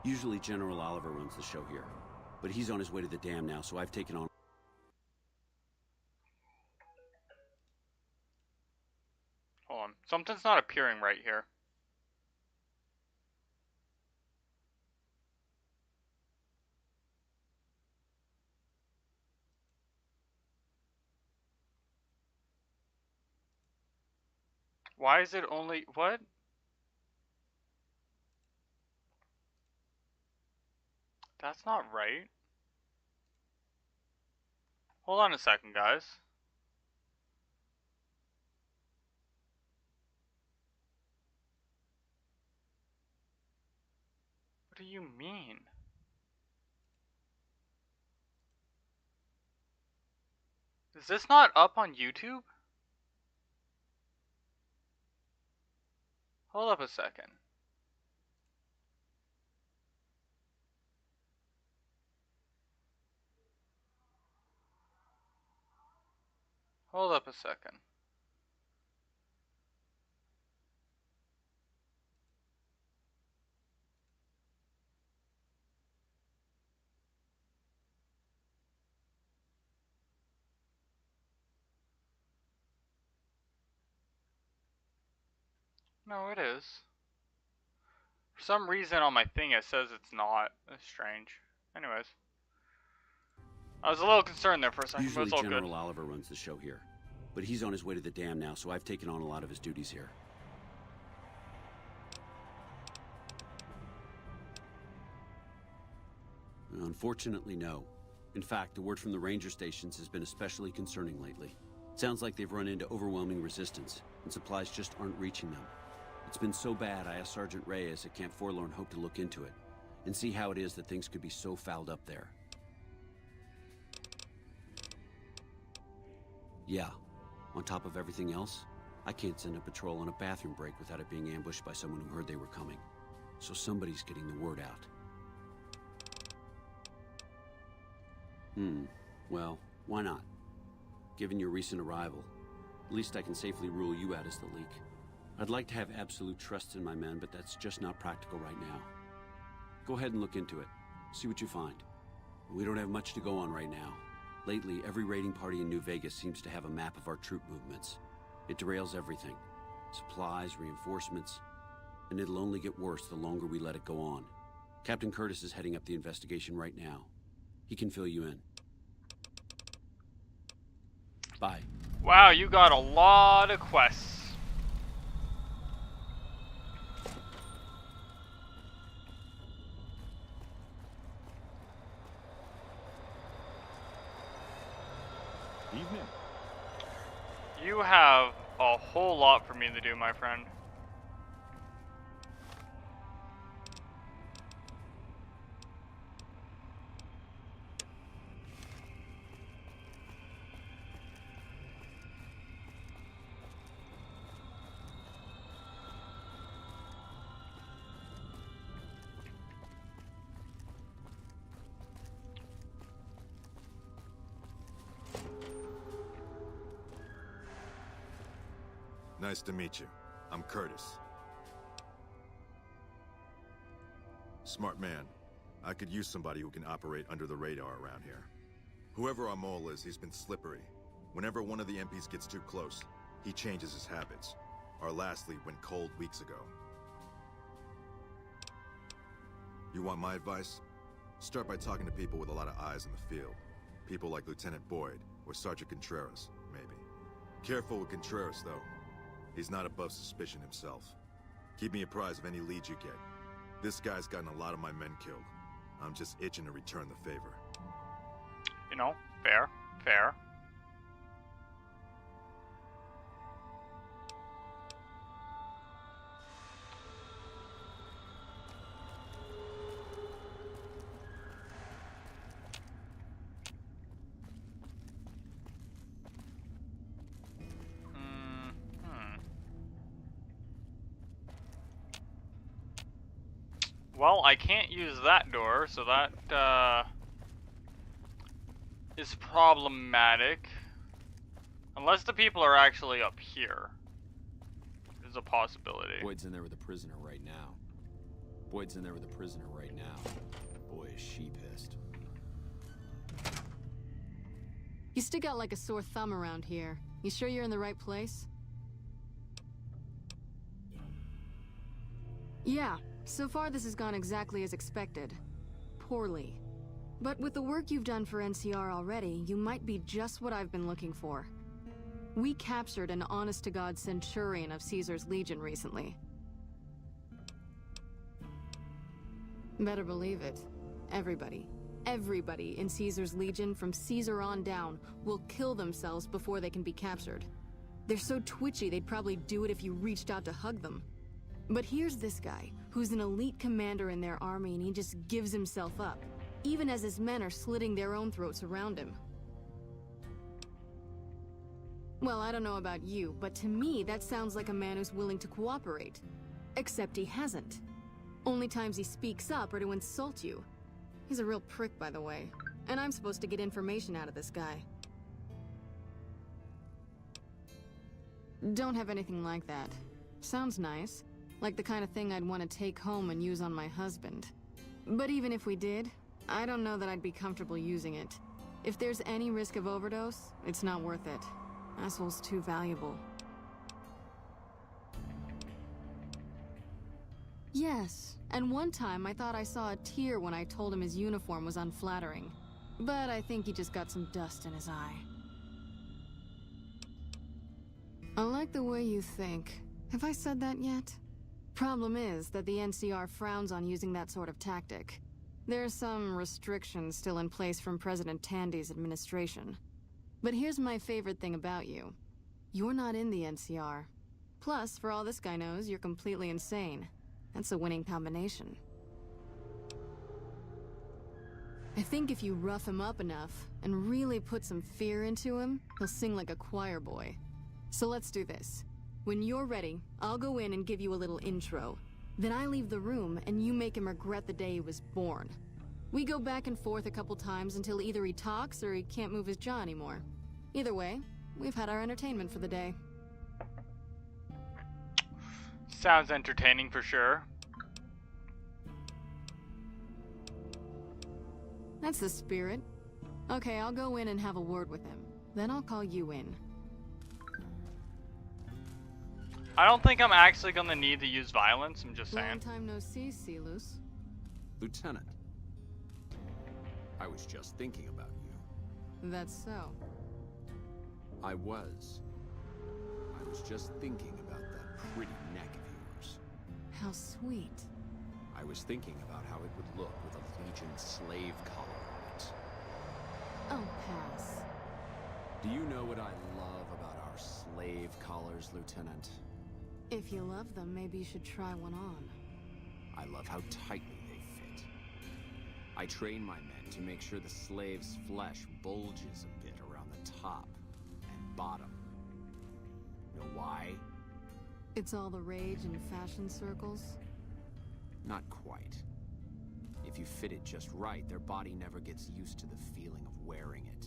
Usually General Oliver runs the show here. But he's on his way to the dam now, so I've taken on... Hold on. Something's not appearing right here. Why is it only... What? That's not right. Hold on a second, guys. What do you mean? Is this not up on YouTube? Hold up a second. Hold up a second. No, it is. For some reason on my thing it says it's not. That's strange. Anyways. I was a little concerned there for a second, Usually but it's all General good. Oliver runs the show here, but he's on his way to the dam now, so I've taken on a lot of his duties here. Unfortunately, no. In fact, the word from the ranger stations has been especially concerning lately. It sounds like they've run into overwhelming resistance, and supplies just aren't reaching them. It's been so bad, I asked Sergeant Reyes at Camp Forlorn Hope to look into it, and see how it is that things could be so fouled up there. Yeah, on top of everything else, I can't send a patrol on a bathroom break without it being ambushed by someone who heard they were coming. So somebody's getting the word out. Well, why not? Given your recent arrival, at least I can safely rule you out as the leak. I'd like to have absolute trust in my men, but that's just not practical right now. Go ahead and look into it. See what you find. We don't have much to go on right now. Lately, every raiding party in New Vegas seems to have a map of our troop movements. It derails everything. Supplies, reinforcements, and it'll only get worse the longer we let it go on. Captain Curtis is heading up the investigation right now. He can fill you in. Bye. Wow, you got a lot of quests. Evening. You have a whole lot for me to do, my friend. Nice to meet you. I'm Curtis. Smart man. I could use somebody who can operate under the radar around here. Whoever our mole is, he's been slippery. Whenever one of the MPs gets too close, he changes his habits. Our last lead went cold weeks ago. You want my advice? Start by talking to people with a lot of eyes in the field. People like Lieutenant Boyd, or Sergeant Contreras, maybe. Careful with Contreras, though. He's not above suspicion himself. Keep me apprised of any leads you get. This guy's gotten a lot of my men killed. I'm just itching to return the favor. You know, fair, fair. Well, I can't use that door, so that is problematic. Unless the people are actually up here. There's a possibility. Boyd's in there with a prisoner right now. Boyd's in there with a prisoner right now. Boy, is she pissed. You stick out like a sore thumb around here. You sure you're in the right place? Yeah, so far this has gone exactly as expected. Poorly. But with the work you've done for NCR already, you might be just what I've been looking for. We captured an honest-to-God centurion of Caesar's Legion recently. Better believe it. Everybody in Caesar's Legion from Caesar on down will kill themselves before they can be captured. They're so twitchy they'd probably do it if you reached out to hug them. But here's this guy, who's an elite commander in their army, and he just gives himself up, even as his men are slitting their own throats around him. Well, I don't know about you, but to me that sounds like a man who's willing to cooperate. Except he hasn't. Only times he speaks up are to insult you. He's a real prick, by the way, and I'm supposed to get information out of this guy. Don't have anything like that. Sounds nice. Like the kind of thing I'd want to take home and use on my husband. But even if we did, I don't know that I'd be comfortable using it. If there's any risk of overdose, it's not worth it. Asshole's too valuable. Yes, and one time I thought I saw a tear when I told him his uniform was unflattering. But I think he just got some dust in his eye. I like the way you think. Have I said that yet? Problem is that the NCR frowns on using that sort of tactic. There are some restrictions still in place from President Tandy's administration. But here's my favorite thing about you. You're not in the NCR. Plus, for all this guy knows, you're completely insane. That's a winning combination. I think if you rough him up enough, and really put some fear into him, he'll sing like a choir boy. So let's do this. When you're ready, I'll go in and give you a little intro. Then I leave the room, and you make him regret the day he was born. We go back and forth a couple times until either he talks or he can't move his jaw anymore. Either way, we've had our entertainment for the day. Sounds entertaining for sure. That's the spirit. Okay, I'll go in and have a word with him. Then I'll call you in. I don't think I'm actually gonna need to use violence, I'm just saying. Long time no see, Celus. Lieutenant, I was just thinking about you. That's so. I was just thinking about that pretty neck of yours. How sweet. I was thinking about how it would look with a Legion slave collar on it. Oh, pass. Do you know what I love about our slave collars, Lieutenant? If you love them, maybe you should try one on. I love how tightly they fit. I train my men to make sure the slave's flesh bulges a bit around the top and bottom. Know why? It's all the rage in fashion circles? Not quite. If you fit it just right, their body never gets used to the feeling of wearing it.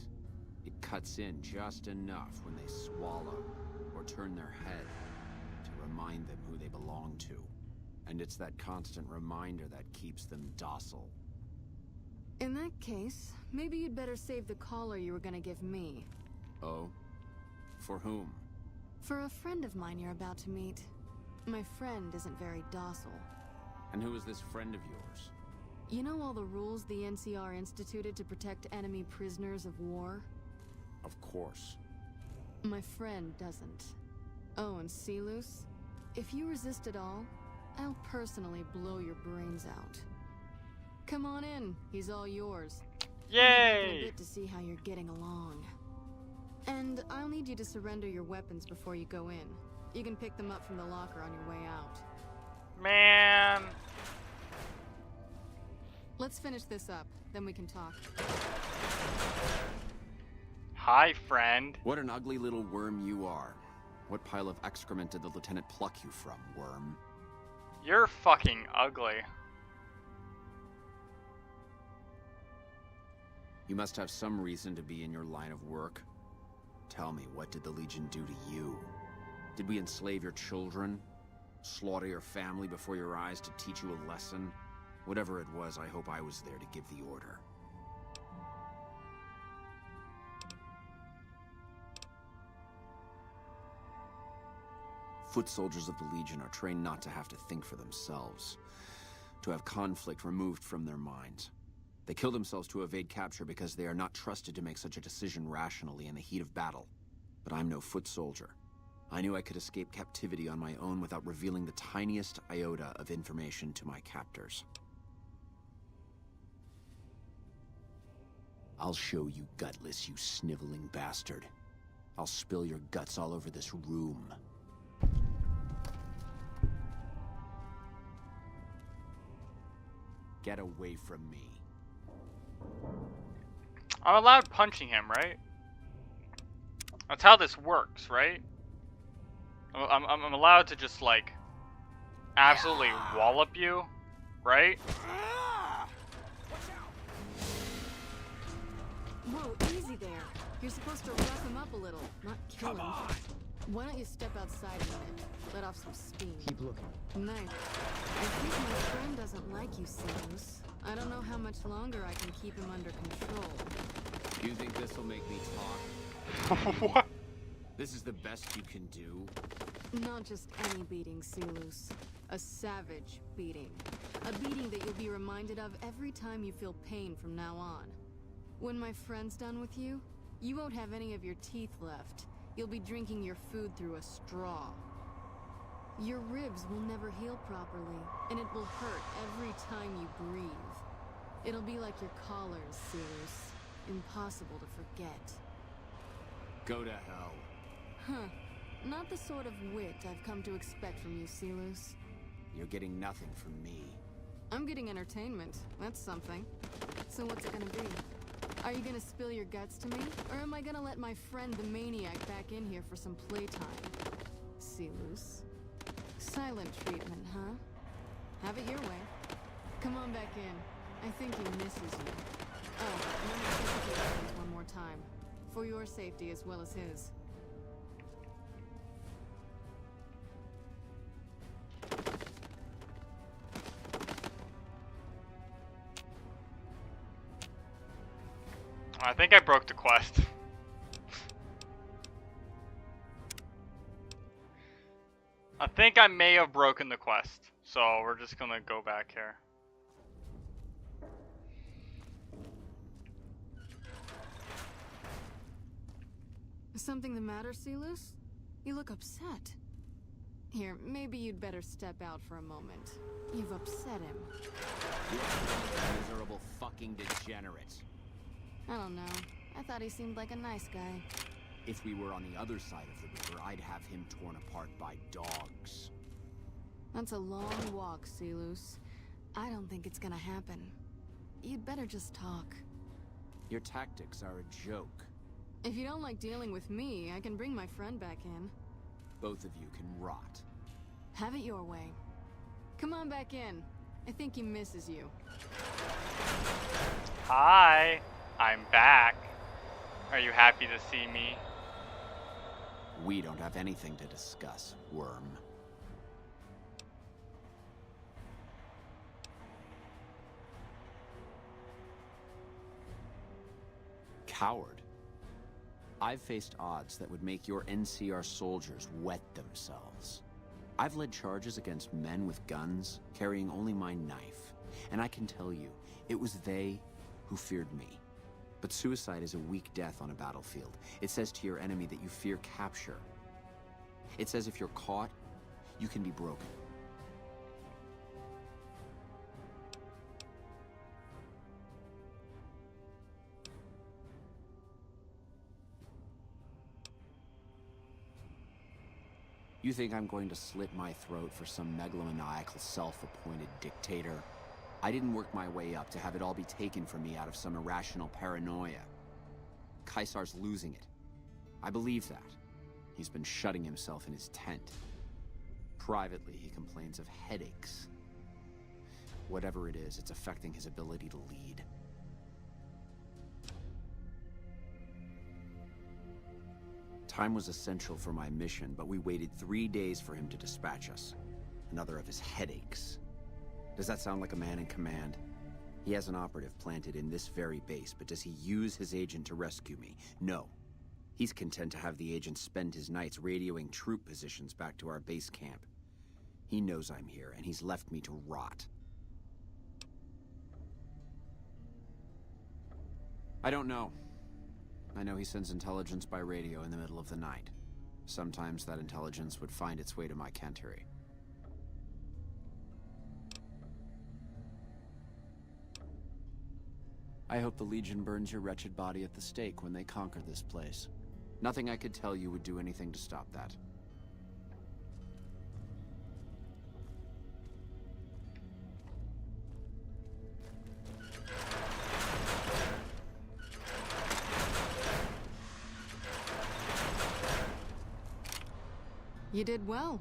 It cuts in just enough when they swallow or turn their head to remind them who they belong to. And it's that constant reminder that keeps them docile. In that case, maybe you'd better save the collar you were gonna give me. Oh? For whom? For a friend of mine you're about to meet. My friend isn't very docile. And who is this friend of yours? You know all the rules the NCR instituted to protect enemy prisoners of war? Of course. My friend doesn't. Oh, and Celus? If you resist at all, I'll personally blow your brains out. Come on in, he's all yours. Yay! A bit to see how you're getting along. And I'll need you to surrender your weapons before you go in. You can pick them up from the locker on your way out. Man. Let's finish this up, then we can talk. Hi, friend. What an ugly little worm you are. What pile of excrement did the lieutenant pluck you from, worm? You're fucking ugly. You must have some reason to be in your line of work. Tell me, what did the Legion do to you? Did we enslave your children? Slaughter your family before your eyes to teach you a lesson? Whatever it was, I hope I was there to give the order. Foot soldiers of the Legion are trained not to have to think for themselves, to have conflict removed from their minds. They kill themselves to evade capture because they are not trusted to make such a decision rationally in the heat of battle. But I'm no foot soldier. I knew I could escape captivity on my own without revealing the tiniest iota of information to my captors. I'll show you gutless, you sniveling bastard. I'll spill your guts all over this room. Get away from me. I'm allowed punching him, right? That's how this works, right? I'm allowed to just, like, absolutely wallop you, right? Whoa, easy there. You're supposed to rough him up a little, not kill him. Why don't you step outside a minute? Let off some steam. Keep looking. Nice. I think my friend doesn't like you, Silus. I don't know how much longer I can keep him under control. You think this will make me talk? What? This is the best you can do? Not just any beating, Silus. A savage beating. A beating that you'll be reminded of every time you feel pain from now on. When my friend's done with you, you won't have any of your teeth left. You'll be drinking your food through a straw. Your ribs will never heal properly, and it will hurt every time you breathe. It'll be like your collars, Silus. Impossible to forget. Go to hell. Huh. Not the sort of wit I've come to expect from you, Silus. You're getting nothing from me. I'm getting entertainment. That's something. So what's it gonna be? Are you gonna spill your guts to me? Or am I gonna let my friend the maniac back in here for some playtime? Silus. Silent treatment, huh? Have it your way. Come on back in. I think he misses you. Oh, and let me check your hands one more time. For your safety as well as his. I think I broke the quest. I think I may have broken the quest, so we're just gonna go back here. Is something the matter, Silus? You look upset. Here, maybe you'd better step out for a moment. You've upset him. You are a miserable fucking degenerate. I don't know. I thought he seemed like a nice guy. If we were on the other side of the river, I'd have him torn apart by dogs. That's a long walk, Silus. I don't think it's gonna happen. You'd better just talk. Your tactics are a joke. If you don't like dealing with me, I can bring my friend back in. Both of you can rot. Have it your way. Come on back in. I think he misses you. Hi, I'm back. Are you happy to see me? We don't have anything to discuss, worm. Coward. I've faced odds that would make your NCR soldiers wet themselves. I've led charges against men with guns, carrying only my knife. And I can tell you, it was they who feared me. But suicide is a weak death on a battlefield. It says to your enemy that you fear capture. It says if you're caught, you can be broken. You think I'm going to slit my throat for some megalomaniacal self-appointed dictator? I didn't work my way up to have it all be taken from me out of some irrational paranoia. Caesar's losing it. I believe that. He's been shutting himself in his tent. Privately, he complains of headaches. Whatever it is, it's affecting his ability to lead. Time was essential for my mission, but we waited 3 days for him to dispatch us. Another of his headaches. Does that sound like a man in command? He has an operative planted in this very base, but does he use his agent to rescue me? No. He's content to have the agent spend his nights radioing troop positions back to our base camp. He knows I'm here, and he's left me to rot. I don't know. I know he sends intelligence by radio in the middle of the night. Sometimes that intelligence would find its way to my cantery. I hope the Legion burns your wretched body at the stake when they conquer this place. Nothing I could tell you would do anything to stop that. You did well.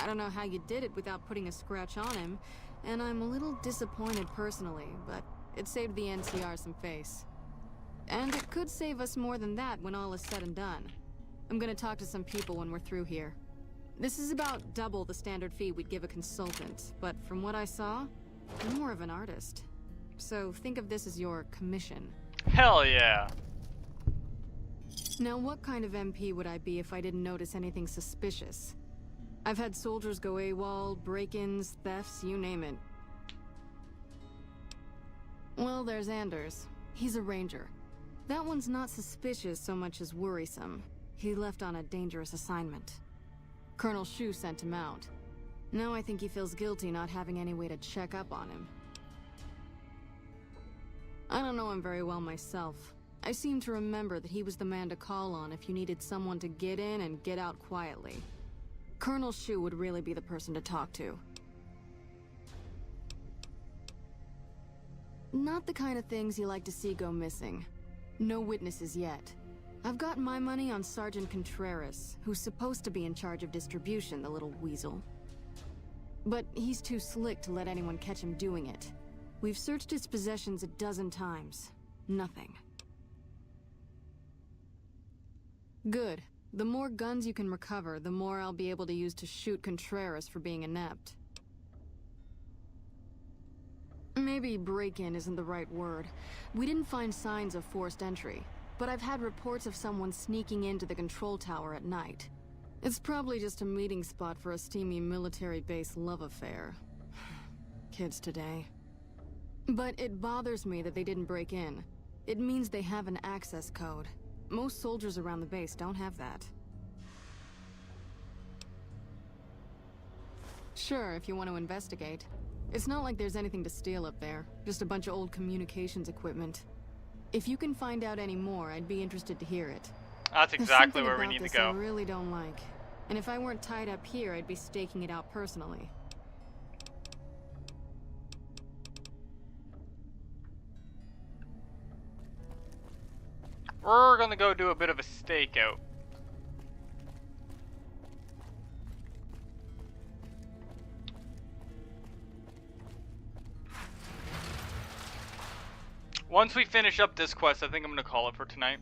I don't know how you did it without putting a scratch on him, and I'm a little disappointed personally, but it saved the NCR some face. And it could save us more than that when all is said and done. I'm gonna talk to some people when we're through here. This is about double the standard fee we'd give a consultant, but from what I saw, you're more of an artist. So think of this as your commission. Hell yeah. Now, what kind of MP would I be if I didn't notice anything suspicious? I've had soldiers go AWOL, break-ins, thefts, you name it. Well, there's Anders. He's a ranger. That one's not suspicious so much as worrisome. He left on a dangerous assignment. Colonel Shu sent him out. Now I think he feels guilty not having any way to check up on him. I don't know him very well myself. I seem to remember that he was the man to call on if you needed someone to get in and get out quietly. Colonel Shu would really be the person to talk to. Not the kind of things you like to see go missing. No witnesses yet. I've got my money on Sergeant Contreras, who's supposed to be in charge of distribution, the little weasel. But he's too slick to let anyone catch him doing it. We've searched his possessions a dozen times. Nothing. Good. The more guns you can recover, the more I'll be able to use to shoot Contreras for being inept. Maybe break-in isn't the right word. We didn't find signs of forced entry, but I've had reports of someone sneaking into the control tower at night. It's probably just a meeting spot for a steamy military base love affair. Kids today. But it bothers me that they didn't break in. It means they have an access code. Most soldiers around the base don't have that. Sure, if you want to investigate. It's not like there's anything to steal up there, just a bunch of old communications equipment. If you can find out any more, I'd be interested to hear it. That's exactly where we need to go. I really don't like. And if I weren't tied up here, I'd be staking it out personally. We're gonna go do a bit of a stakeout. Once we finish up this quest, I think I'm gonna call it for tonight.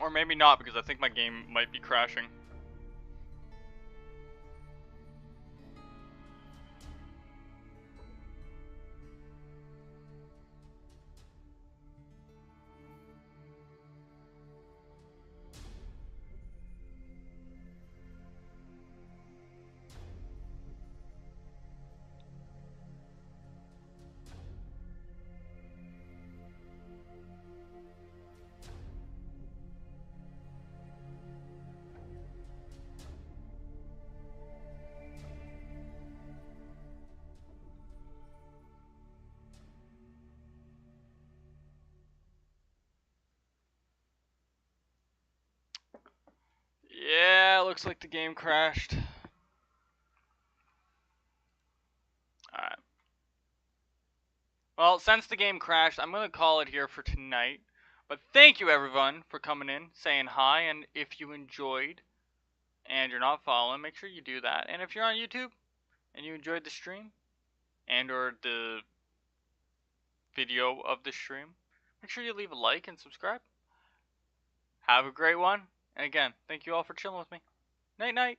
Or maybe not, because I think my game might be crashing. Yeah, looks like the game crashed. Alright. Well, since the game crashed, I'm going to call it here for tonight. But thank you everyone for coming in, saying hi, and if you enjoyed and you're not following, make sure you do that. And if you're on YouTube and you enjoyed the stream and or the video of the stream, make sure you leave a like and subscribe. have a great one. And again, thank you all for chilling with me. Night night.